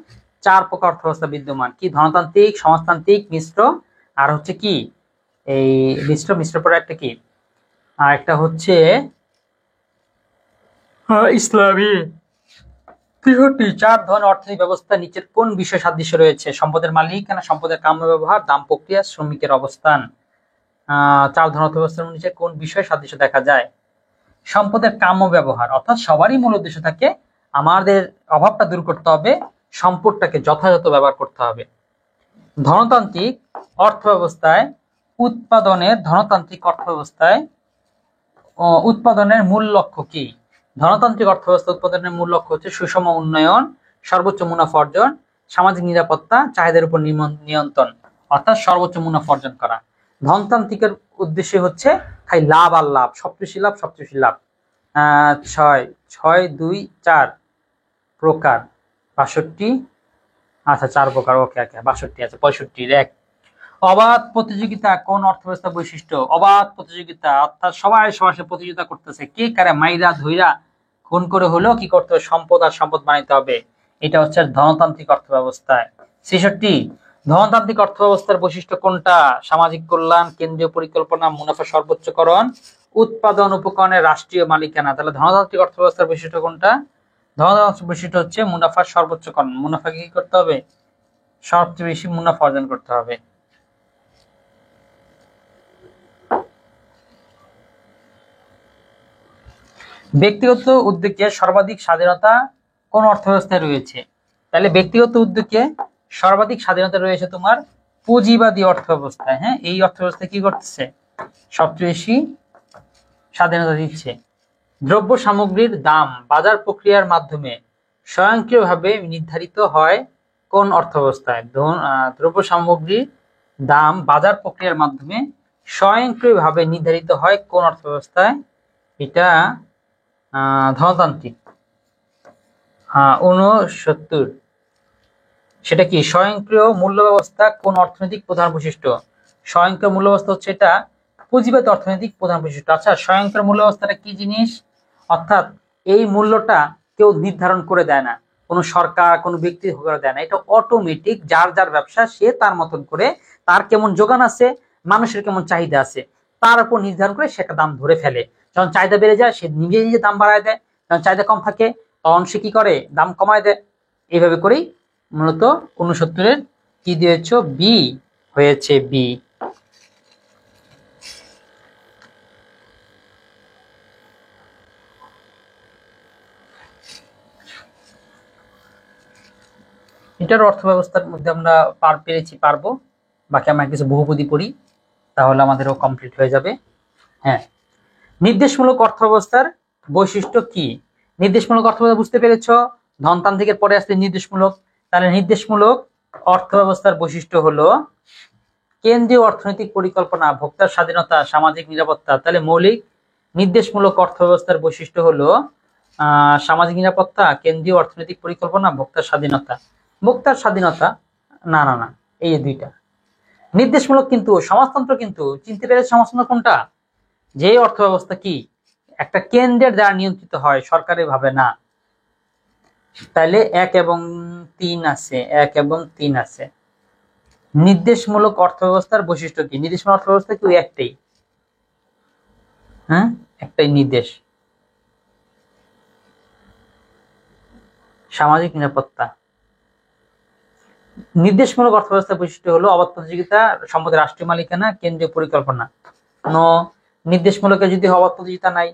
4 প্রকার অর্থ ব্যবস্থা বিদ্যমান। কি? ধনতান্ত্রিক, সমাজতান্ত্রিক, মিশ্র, আর হচ্ছে কি এই মিশ্র পরে একটা কি, আর একটা হচ্ছে ইসলামী। 63 4 ধরনের অর্থনৈতিক ব্যবস্থা নিচের কোন বিষয় সাদৃশ্য রয়েছে? সম্পদের মালিকানা, সম্পদের কাম্য ব্যবহার, দাম প্রক্রিয়া, শ্রমিকের অবস্থান। 4 ধরনের অর্থব্যবস্থার নিচে কোন বিষয় সাদৃশ্য দেখা যায়? সম্পদের কাম্য ব্যবহার, অর্থাৎ সবারই মূল উদ্দেশ্য থাকে আমাদের অভাবটা দূর করতে হবে, সম্পদটাকে যথাযথ ব্যবহার করতে হবে। ধনতান্ত্রিক অর্থ ব্যবস্থায় ধনতান্ত্রিক অর্থ ব্যবস্থায় উৎপাদনের মূল লক্ষ্য কি? ধনতান্ত্রিক অর্থব্যবস্থা উৎপাদনের মূল লক্ষ্য হচ্ছে সুষম উন্নয়ন, সর্বোচ্চ মুনাফা অর্জন, সামাজিক নিরাপত্তা, চাহিদার উপর নিয়ন্ত্রণ, অর্থাৎ সর্বোচ্চ মুনাফা অর্জন করা। ধনতান্ত্রিকের উদ্দেশ্য হচ্ছে খালি লাভ আর লাভ, সবচেয়ে বেশি লাভ, সবচেয়ে বেশি লাভ। 6 প্রকার 62, আচ্ছা 4 প্রকার, ওকে ওকে 62 আছে, 65 এক। অবাধ প্রতিযোগিতা কোন অর্থব্যবস্থা বৈশিষ্ট্য? অবাধ প্রতিযোগিতা, অর্থাৎ সবাই সবার সাথে প্রতিযোগিতা করতেছে, কে কারে মাইরা ধইরা খুন করে হলেও কি করতে হবে, সম্পদ আর সম্পদ বানাইতে হবে। এটা হচ্ছে ধনতান্ত্রিক অর্থ ব্যবস্থায়। 66 ধনতান্ত্রিক অর্থ ব্যবস্থার বৈশিষ্ট্য কোনটা? সামাজিক কল্যাণ, কেন্দ্রীয় পরিকল্পনা, মুনাফা সর্বোচ্চকরণ, উৎপাদন উপকরণের রাষ্ট্রীয় মালিকানা। তাহলে ধনতান্ত্রিক অর্থ ব্যবস্থার বৈশিষ্ট্য কোনটা? ধনতান্ত্রিক বৈশিষ্ট্য হচ্ছে মুনাফার সর্বোচ্চকরণ। মুনাফাকে কি করতে হবে? সবচেয়ে বেশি মুনাফা অর্জন করতে হবে। ব্যক্তিগত উদ্যোগে সর্বাধিক স্বাধীনতা কোন অর্থব্যবস্থায় রয়েছে? তাহলে ব্যক্তিগত উদ্যোগে সর্বাধিক স্বাধীনতা রয়েছে তোমার পুঁজিবাদী অর্থব্যবস্থায়। হ্যাঁ, এই অর্থব্যবস্থা কি করতেছে? সবচেয়ে বেশি স্বাধীনতা দিচ্ছে। দ্রব্য সামগ্রীর দাম বাজার প্রক্রিয়ার মাধ্যমে স্বয়ংক্রিয়ভাবে নির্ধারিত হয় কোন অর্থব্যবস্থায়? দ্রব্য সামগ্রীর দাম বাজার প্রক্রিয়ার মাধ্যমে স্বয়ংক্রিয়ভাবে নির্ধারিত হয় কোন অর্থব্যবস্থায়? এটা ধনতান্ত্রিক। 69 সেটা কি? স্বয়ংক্রিয় মূল্য ব্যবস্থা কোন অর্থনৈতিক প্রধান বৈশিষ্ট্য? স্বয়ংক্রিয় মূল্য ব্যবস্থা হচ্ছে এটা পুঁজিবাদী অর্থনৈতিক প্রধান বৈশিষ্ট্য। আচ্ছা, স্বয়ংক্রিয় মূল্য ব্যবস্থাটা কি জিনিস? অর্থাৎ এই মূল্যটা কেউ নির্ধারণ করে দেয় না, কোনো সরকার কোনো ব্যক্তি করে দেয় না, এটা অটোমেটিক যার যার ব্যবসা সে তার মতন করে, তার কেমন যোগান আছে, মানুষের কেমন চাহিদা আছে তার উপর নির্ধারণ করে সে একটা দাম ধরে ফেলে। যখন চাহিদা বেড়ে যায় সে নিজে নিজে দাম বাড়ায় দেয়, যখন চাহিদা কম থাকে তখন সে কি করে? দাম কমায় দেয়। এইভাবে করেই মূলত 69-এর কি দিয়েছ? বি হয়েছে, বি। এটার অর্থ ব্যবস্থার মধ্যে আমরা পারবো। বাকি আমরা কিছু বহুপদী পড়ি, তাহলে আমাদেরও কমপ্লিট হয়ে যাবে। হ্যাঁ, নির্দেশমূলক অর্থ ব্যবস্থার বৈশিষ্ট্য কি? নির্দেশমূলক অর্থ ব্যবস্থা বুঝতে পেরেছ? ধনতান্ত্রিকের পরে আসছে নির্দেশমূলক। তাহলে নির্দেশমূলক অর্থ ব্যবস্থার বৈশিষ্ট্য হলো কেন্দ্রীয় অর্থনৈতিক পরিকল্পনা, ভোক্তার স্বাধীনতা, সামাজিক নিরাপত্তা। তাহলে মৌলিক নির্দেশমূলক অর্থ ব্যবস্থার বৈশিষ্ট্য হলো সামাজিক নিরাপত্তা, কেন্দ্রীয় অর্থনৈতিক পরিকল্পনা, ভোক্তার স্বাধীনতা। ভোক্তার স্বাধীনতা না না না, এই দুইটা। নির্দেশমূলক কিন্তু সমাজতন্ত্র, কিন্তু চিনতে পেরেছে সমাজতন্ত্র কোনটা? যে অর্থ ব্যবস্থা কি একটা কেন্দ্রের দ্বারা নিয়ন্ত্রিত হয়, সরকারি ভাবে না। তাইলে 1 এবং 3 আছে, 1 এবং 3 আছে। নির্দেশমূলক অর্থ ব্যবস্থার বৈশিষ্ট্য কি? নির্দেশমূলক অর্থ ব্যবস্থা কি? একটাই, হ্যাঁ, একটাই নির্দেশ, সামাজিক নিরাপত্তা। নির্দেশমূলক অর্থ ব্যবস্থার বৈশিষ্ট্য হলো অবাধ প্রতিযোগিতা, সম্পদের রাষ্ট্রীয় মালিকানা, কেন্দ্রীয় পরিকল্পনা। নির্দেশমূলকে যদি অবাধ প্রতিযোগিতা নাই,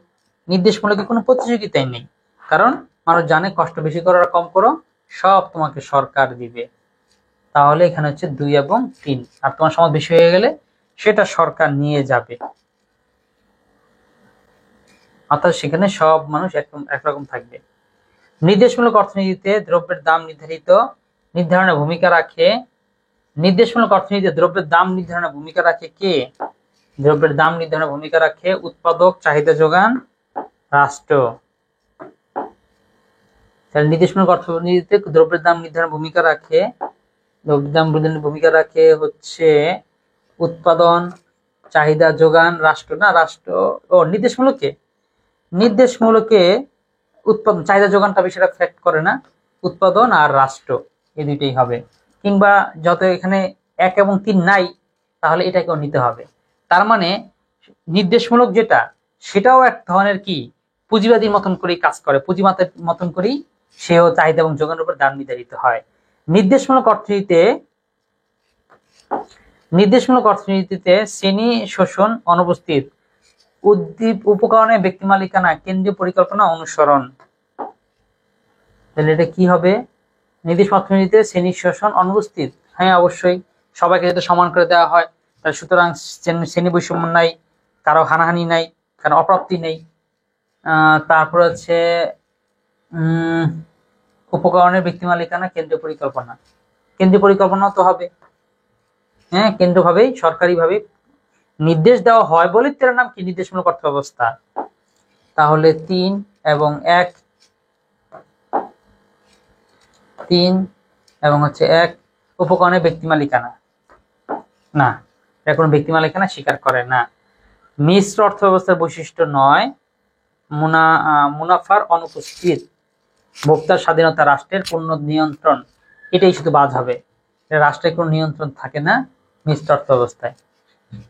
নির্দেশমূলকে কোনো প্রতিযোগিতাই নেই, কারণ মানুষ জানে কষ্ট বেশি করো আর কম করো সব তোমাকে সরকার দিবে। তাহলে এখানে হচ্ছে 2 এবং 3। আর তোমার সম্পদ বেশি হয়ে গেলে সেটা সরকার নিয়ে যাবে, অর্থাৎ সেখানে সব মানুষ একরকম থাকবে। নির্দেশমূলক অর্থনীতিতে দ্রব্যের দাম নির্ধারণে ভূমিকা রাখে নির্দেশমূলক অর্থনীতিতে দ্রব্যের দাম নির্ধারণে ভূমিকা রাখে কে? দ্রব্যের দাম নির্ধারণে ভূমিকা রাখে উৎপাদক, চাহিদা যোগান, রাষ্ট্র। তাহলে নির্দেশমূলক অর্থনীতিতে দ্রব্যের দাম নির্ধারণে ভূমিকা রাখে, দ্রব্যের দাম নির্ধারণে ভূমিকা রাখে হচ্ছে উৎপাদন, চাহিদা যোগান, রাষ্ট্র। না, রাষ্ট্র ও নির্দেশমূলকে, নির্দেশমূলকে উৎপাদন, চাহিদা যোগানটা বেশিটা ফ্যাক্ট করে না, উৎপাদন আর রাষ্ট্র এই দুইটাই হবে। কিংবা যত এখানে 1 এবং 3 নাই তাহলে এটাকেও নিতে হবে। তার মানে নির্দেশমূলক যেটা সেটাও এক ধরনের কি পুঁজিবাদীর মতন করেই কাজ করে, পুঁজিবাদের মতন করেই সেও চাহিদা এবং যোগানের উপর দাম নির্ধারিত হয়। নির্দেশমূলক অর্থনীতিতে শ্রেণী শোষণ অনুপস্থিত, উপকরণে ব্যক্তি মালিকানা, কেন্দ্রীয় পরিকল্পনা অনুসরণ। তাহলে এটা কি হবে? নির্দেশ অর্থনীতিতে শ্রেণী শোষণ অনুপস্থিত, হ্যাঁ অবশ্যই, সবাইকে যাতে সমান করে দেওয়া হয়, তাহলে সুতরাং শ্রেণী বৈষম্য নাই, কারো হানাহানি নাই, কারো অপ্রাপ্তি নেই। তারপর হচ্ছে উপকরণের ব্যক্তি মালিকানা, কেন্দ্রীয় পরিকল্পনা, কেন্দ্রীয় পরিকল্পনা তো হবে, হ্যাঁ কেন্দ্রভাবেই সরকারিভাবে নির্দেশ দেওয়া হয় বলে তার নাম কি নির্দেশমূলক অর্থ ব্যবস্থা। তাহলে 3 এবং 1, 3 এবং হচ্ছে 1 উপকরণের ব্যক্তি মালিকানা, না এটা কোনো ব্যক্তি মালিকানা স্বীকার করে না। মিশ্র অর্থ ব্যবস্থার বৈশিষ্ট্য নয়, মুনাফার অনুপস্থিত, ভোক্তার স্বাধীনতা, রাষ্ট্রের পূর্ণ নিয়ন্ত্রণ, এটাই শুধু বাদ হবে। রাষ্ট্রের কোনো নিয়ন্ত্রণ থাকে না মিশ্র অর্থ ব্যবস্থায়,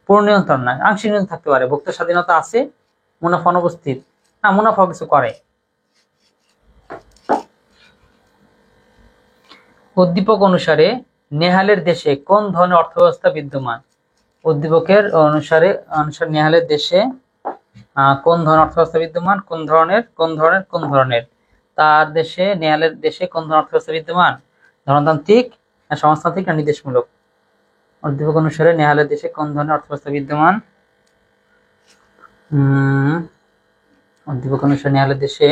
পূর্ণ নিয়ন্ত্রণ না, আংশিক নিয়ন্ত্রণ থাকতে পারে। ভোক্তার স্বাধীনতা আছে, মুনাফা অনুপস্থিত, না মুনাফা কিছু করে। উদ্দীপক অনুসারে নেহালের দেশে কোন ধরনের অর্থব্যবস্থা বিদ্যমান? উদ্দীপকের অনুসারে নেহালের দেশে কোন ধরনের অর্থব্যবস্থা বিদ্যমান? কোন ধরনের তার দেশে, নেহালের দেশে কোন ধরনের অর্থব্যবস্থা বিদ্যমান? ধনতান্ত্রিক, সমাজতান্ত্রিক না নির্দেশমূলক? উদ্দীপক অনুসারে নেহালের দেশে কোন ধরনের অর্থব্যবস্থা বিদ্যমান? উদ্দীপক অনুসারে নেহালের দেশে,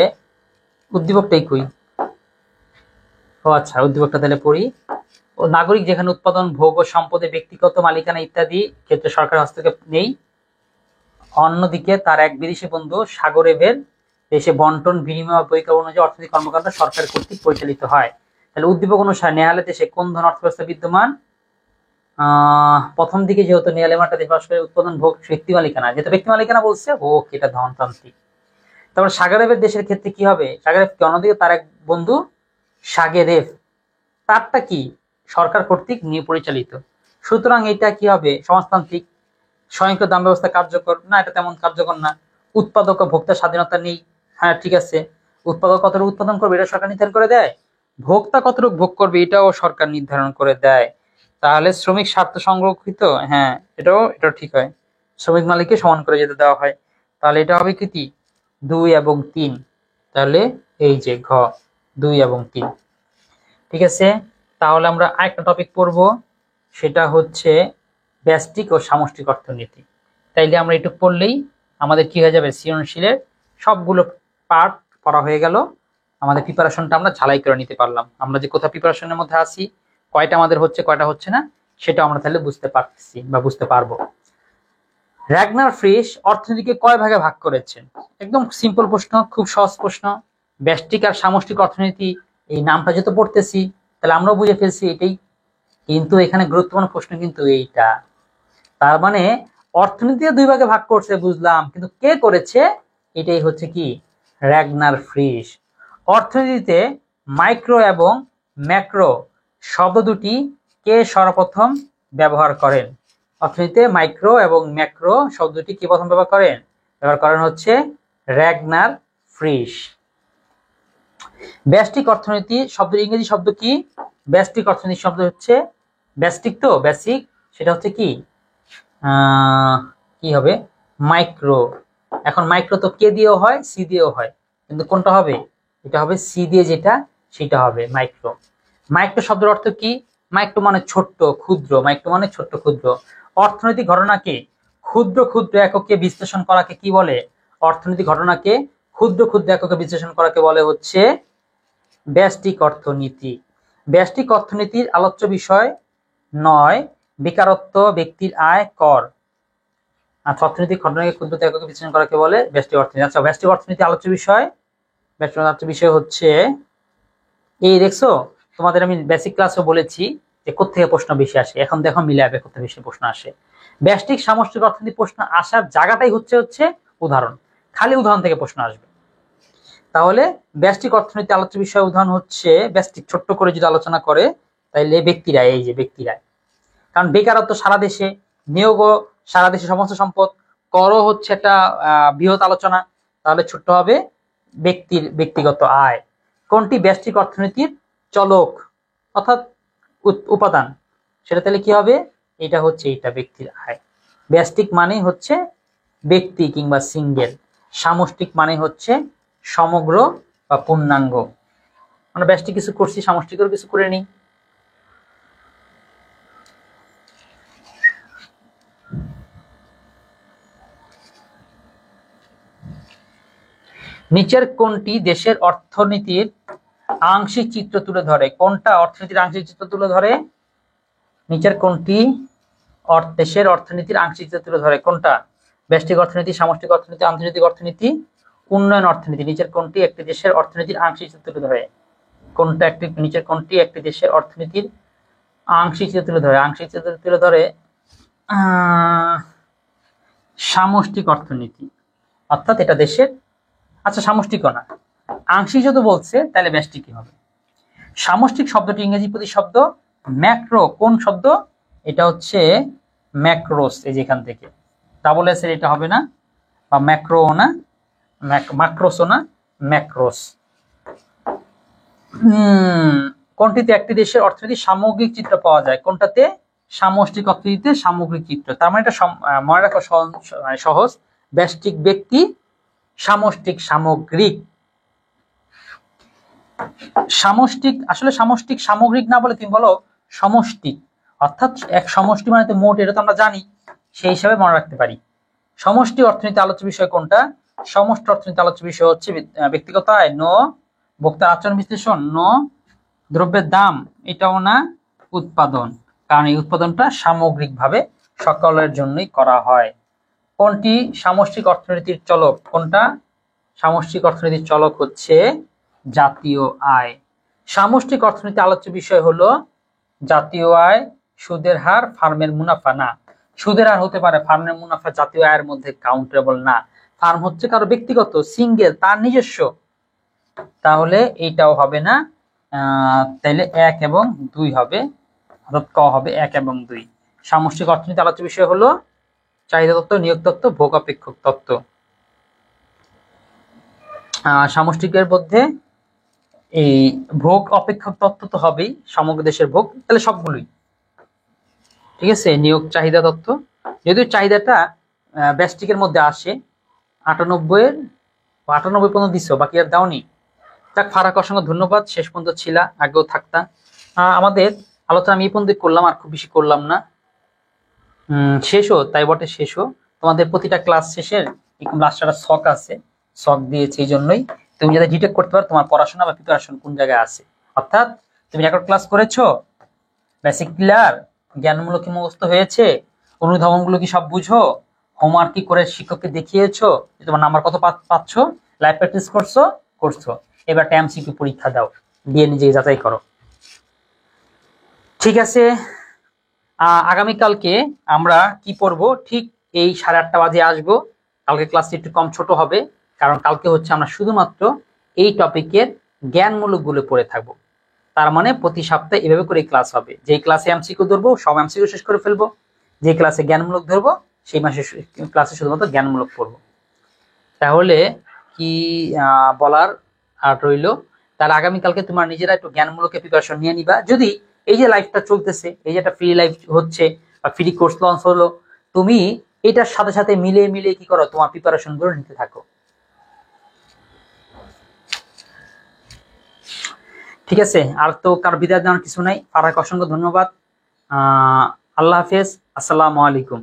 উদ্দীপকটাই কই? ও আচ্ছা, উদ্দীপকটা তাহলে পড়ি। ও নাগরিক যেখানে উৎপাদন, ভোগ ও সম্পদে ব্যক্তিগত মালিকানা ইত্যাদি ক্ষেত্রে সরকার হস্তক্ষেপ নেই, অন্যদিকে তার এক বিদেশি বন্ধু সাগরেবের দেশে বন্টন, বিনিময়, পরিকল্পনা অনুযায়ী অর্থনৈতিক কর্মকাণ্ড সরকার কর্তৃক পরিচালিত হয়। তাহলে উদ্দীপক অনুসারে নেহালের দেশে কোন ধরনের অর্থব্যবস্থা বিদ্যমান? প্রথম দিকে যেহেতু নেহালে মাটা দেশ বাস করে, উৎপাদন, ভোগ, ব্যক্তি মালিকানা, যেহেতু ব্যক্তি মালিকানা বলছে, ভোগ এটা ধনতান্ত্রিক। তারপর সাগরেবের দেশের ক্ষেত্রে কি হবে? সাগরেব অন্যদিকে তার এক বন্ধু সাগরেব, তারটা কি সরকার কর্তৃক নিয়ে পরিচালিত, সুতরাং এটা কি হবে? সমাজতান্ত্রিক। স্বয়ংক্রিয় দাম ব্যবস্থা কার্যকর না, এটা তেমন কার্যকর না। উৎপাদক ও ভোক্তার স্বাধীনতা নেই, হ্যাঁ ঠিক আছে। উৎপাদক কতটুকু উৎপাদন করবে এটা সরকার নির্ধারণ করে দেয়, ভোক্তা কতটুকু ভোগ করবে এটাও সরকার নির্ধারণ করে দেয়। তাহলে শ্রমিক স্বার্থ সংরক্ষিত, হ্যাঁ এটাও ঠিক হয়, শ্রমিক মালিককে সমান করে যেতে দেওয়া হয়। তাহলে এটা হবে কি 2 এবং 3, তাহলে এই যে ঘ 2 এবং 3, ঠিক আছে। তাহলে আমরা আরেকটা টপিক পড়বো, সেটা হচ্ছে ব্যষ্টিক ও সামষ্টিক অর্থনীতি। তাইলে আমরা একটু পড়লেই আমাদের কি হয়ে যাবে, সৃজনশীলের সবগুলো পার্ট পড়া হয়ে গেল, আমাদের প্রিপারেশনটা আমরা ঝালাই করে নিতে পারলাম। আমরা যে কোথা প্রিপারেশনের মধ্যে আছি, কয়টা আমাদের হচ্ছে কয়টা হচ্ছে না, সেটা আমরা তাহলে বুঝতে পারতেছি বা বুঝতে পারবো। র্যাগনার ফ্রিশ অর্থনীতিকে কয় ভাগে ভাগ করেছেন? একদম সিম্পল প্রশ্ন, খুব সহজ প্রশ্ন। ব্যষ্টিক আর সামষ্টিক অর্থনীতি, এই নামটা যেহেতু পড়তেছি তাহলে আমরাও বুঝে ফেলছি এটাই, কিন্তু এখানে গুরুত্বপূর্ণ প্রশ্ন কিন্তু এইটা। তার মানে অর্থনীতিকে 2 ভাগে ভাগ করছে বুঝলাম, কিন্তু কে করেছে? এটাই হচ্ছে কি র্যাগনার ফ্রিশ। অর্থনীতিতে মাইক্রো এবং ম্যাক্রো শব্দ দুটি কে সর্বপ্রথম ব্যবহার করেন? অর্থনীতিতে মাইক্রো এবং ম্যাক্রো শব্দ দুটি কে প্রথম ব্যবহার করেন হচ্ছে র্যাগনার ফ্রিশ। ব্যষ্টিক অর্থনীতি শব্দের ইংরেজি শব্দ কি? ব্যষ্টিক অর্থনীতি শব্দ হচ্ছে ব্যষ্টিক, তো বেসিক, সেটা হচ্ছে কি কি হবে? মাইক্রো। এখন মাইক্রো তো কে দিয়েও হয়, সি দিয়েও হয়, কিন্তু কোনটা হবে? এটা হবে সি দিয়ে, যেটা সেটা হবে মাইক্রো। মাইক্রো শব্দের অর্থ কি? মাইক্রো মানে ছোট্ট, ক্ষুদ্র, মাইক্রো মানে ছোট্ট, ক্ষুদ্র। অর্থনৈতিক ঘটনাকে ক্ষুদ্র ক্ষুদ্র এককে বিশ্লেষণ করাকে কি বলে? অর্থনৈতিক ঘটনাকে ক্ষুদ্র ক্ষুদ্র এককে বিশ্লেষণ করাকে বলে হচ্ছে ব্যষ্টিক অর্থনীতি। ব্যষ্টিক অর্থনীতির আলোচ্য বিষয় 9 বেকারত্ব ব্যক্তির আয় কর। আর অর্থনৈতিক ঘটনাকে ক্ষুদ্র এককে বিশ্লেষণ করাকে বলে ব্যষ্টিক অর্থনীতি। আচ্ছা, ব্যষ্টিক অর্থনীতি আলোচ্য বিষয়, ব্যষ্টিক আলোচ্য বিষয় হচ্ছে এই দেখছো, তোমাদের আমি বেসিক ক্লাসে বলেছি যে কোত্থেকে প্রশ্ন বেশি আসে, এখন দেখো মিলাবে কোথা বেশি প্রশ্ন আসে। ব্যষ্টিক সামষ্টিক অর্থনীতি প্রশ্ন আসার জায়গাটাই হচ্ছে উদাহরণ, খালি উদাহরণ থেকে প্রশ্ন আসবে। তাহলে ব্যষ্টিক অর্থনীতি আলোচ্য বিষয় উদাহরণ হচ্ছে ব্যষ্টিক, ছোট্ট করে যদি আলোচনা করে তাইলে ব্যক্তিরা, এই যে ব্যক্তিরা, কারণ বেকারত্ব সারা দেশে, নিয়োগ সারা দেশে, সমস্ত সম্পদ, করও হচ্ছে একটা বৃহৎ আলোচনা, তাহলে ছোট্ট হবে ব্যক্তির ব্যক্তিগত আয়। কোনটি ব্যষ্টিক অর্থনীতির চলক অর্থাৎ উপাদান, সেটা তাহলে কি হবে, এটা হচ্ছে এটা ব্যক্তির আয়। ব্যষ্টিক মানে হচ্ছে ব্যক্তি কিংবা সিঙ্গেল, সামষ্টিক মানে হচ্ছে সমগ্র বা পূর্ণাঙ্গ। আমরা ব্যষ্টিক কিছু করছি, সামষ্টিকেরও কিছু করে নিই। নিচের কোনটি দেশের অর্থনীতির আংশিক চিত্র তুলে ধরে? কোনটা অর্থনীতির আংশিক চিত্র তুলে ধরে? নিচের কোনটি দেশের অর্থনীতির আংশিক চিত্র তুলে ধরে? কোনটা? ব্যষ্টিক অর্থনীতি, সামষ্টিক অর্থনীতি, আন্তর্জাতিক অর্থনীতি, উন্নয়ন অর্থনীতি। নিচের কোনটি একটি দেশের অর্থনীতির আংশিক চিত্র তুলে ধরে? কোনটা একটি, নিচের কোনটি একটি দেশের অর্থনীতির আংশিক চিত্র তুলে ধরে? আংশিক চিত্র তুলে ধরে সামষ্টিক অর্থনীতি, অর্থাৎ এটা দেশের, আচ্ছা সামষ্টিকও না, আংশিক যদি বলছে তাহলে ব্যষ্টিকই হবে। সামষ্টিক শব্দটি ইংরেজি প্রতিশব্দ ম্যাক্রো, কোন শব্দ? এটা হচ্ছে ম্যাক্রোস, এই যে এখান থেকে ডাবল এস এর এটা হবে না, বা ম্যাক্রো না, ম্যাক্রোসও না, ম্যাক্রোস। কোনটিতে একটি দেশের অর্থনীতি সামগ্রিক চিত্র পাওয়া যায়? কোনটাতে? সামষ্টিক অর্থনীতিতে সামগ্রিক চিত্র। তার মানে এটা মনে রাখা সহজ, ব্যষ্টিক ব্যক্তি, সামষ্টিক সামগ্রিক। সামষ্টিক, আসলে সামষ্টিক সামগ্রিক না বলে তুমি বলো সমষ্টিক, অর্থাৎ এক সমষ্টি মানে তো মোট, এটা তো আমরা জানি, সেই হিসাবে মনে রাখতে পারি। সমষ্টি অর্থনীতি আলোচ্য বিষয় কোনটা? সমষ্টি অর্থনীতি আলোচ্য বিষয় হচ্ছে ব্যক্তিগত আয়, নো। ভোক্তার আচরণ বিশ্লেষণ, নো। দ্রব্যের দাম, এটাও না। উৎপাদন, কারণ এই উৎপাদনটা সামগ্রিকভাবে সকলের জন্যই করা হয়। কোনটি সামষ্টিক অর্থনীতির চলক? কোনটা? সামষ্টিক অর্থনীতির চলক হচ্ছে জাতীয় আয়। সামষ্টিক অর্থনীতি আলোচ্য বিষয় হলো জাতীয় আয়, সুদের হার, ফার্মের মুনাফা। না, সুদের হার হতে পারে, ফার্মের মুনাফা জাতীয় আয়ের মধ্যে কাউন্টেবল না। ফার্ম হচ্ছে কারো ব্যক্তিগত, সিঙ্গেল, তার নিজস্ব, তাহলে এইটাও হবে না। তাইলে 1 এবং 2 হবে, অর্থাৎ ক হবে 1 এবং 2। সামষ্টিক অর্থনীতি আলোচ্য বিষয় হলো চাহিদা তত্ত্ব, নিয়োগ তত্ত্ব, ভোগ অপেক্ষক তত্ত্ব। সামষ্টিকের মধ্যে এই ভোগ অপেক্ষক তত্ত্ব তো হবেই, সমগ্র দেশের ভোগ, তাহলে সবগুলোই ঠিক আছে। নিয়োগ চাহিদা তত্ত্ব, যদিও চাহিদাটা ব্যষ্টিকের মধ্যে আসে, 98 পর্যন্ত দিচ্ছ, বাকি আর দাওনি। যাক, ফারাক অসংখ্য ধন্যবাদ, শেষ পর্যন্ত ছিলা, আগেও থাকতা। আমাদের আলোচনা আমি এই পর্যন্ত করলাম, আর খুব বেশি করলাম না। শেষও তাই বটে, শেষও তোমাদের প্রতিটা ক্লাস শেষের এরকম লাস্ট একটা শখ আছে, শখ দিয়েছে এই জন্যই তুমি যাতে ডিটেক্ট করতে পারো তোমার পড়াশোনা বা প্রিপারেশন কোন জায়গায় আছে। অর্থাৎ তুমি রেকর্ড ক্লাস করেছো, বেসিক ক্লিয়ার, জ্ঞানমূলক কি মুখস্থ হয়েছে, অনুধাবনগুলো কি সব বুঝো, হোমওয়ার্ক কি করে শিক্ষককে দেখিয়েছো, তোমার নাম্বার কত পাচ্ছ, লাইভ প্র্যাকটিস করছো, এবার এমসিকিউ পরীক্ষা দাও, দিয়ে নিজে যাচাই করো। ঠিক আছে, আগামীকালকে আমরা কি পড়বো? ঠিক এই 8:30 বাজে আসবো। কালকে ক্লাসটি একটু কম ছোট হবে, কারণ কালকে হচ্ছে আমরা শুধুমাত্র এই টপিকের জ্ঞানমূলক গুলো পড়ে থাকবো। তার মানে প্রতি সপ্তাহে এভাবে করে ক্লাস হবে, যেই ক্লাসে এমসিকিউ ধরবো সব এমসিকিউ শেষ করে ফেলবো, যে ক্লাসে জ্ঞানমূলক ধরবো সেই মাসে ক্লাসে শুধুমাত্র জ্ঞানমূলক পড়বো। তাহলে কি বলার আর রইলো, তাহলে আগামীকালকে তোমার নিজেরা একটু জ্ঞানমূলক প্রিপারেশন নিয়ে নিবা। যদি এই যে লাইফটা চলতেছে, এই যে একটা ফ্রি লাইফ হচ্ছে বা ফ্রি কোর্স লঞ্চ হলো, তুমি এটার সাথে সাথে মিলে কি করো, তোমার প্রিপারেশন গুলো নিতে থাকো। ঠিক আছে, আর তো কার বিদায় জানার কিছু নাই। ফারাক অসংখ্য ধন্যবাদ, আল্লাহ হাফেজ, আসসালামু আলাইকুম।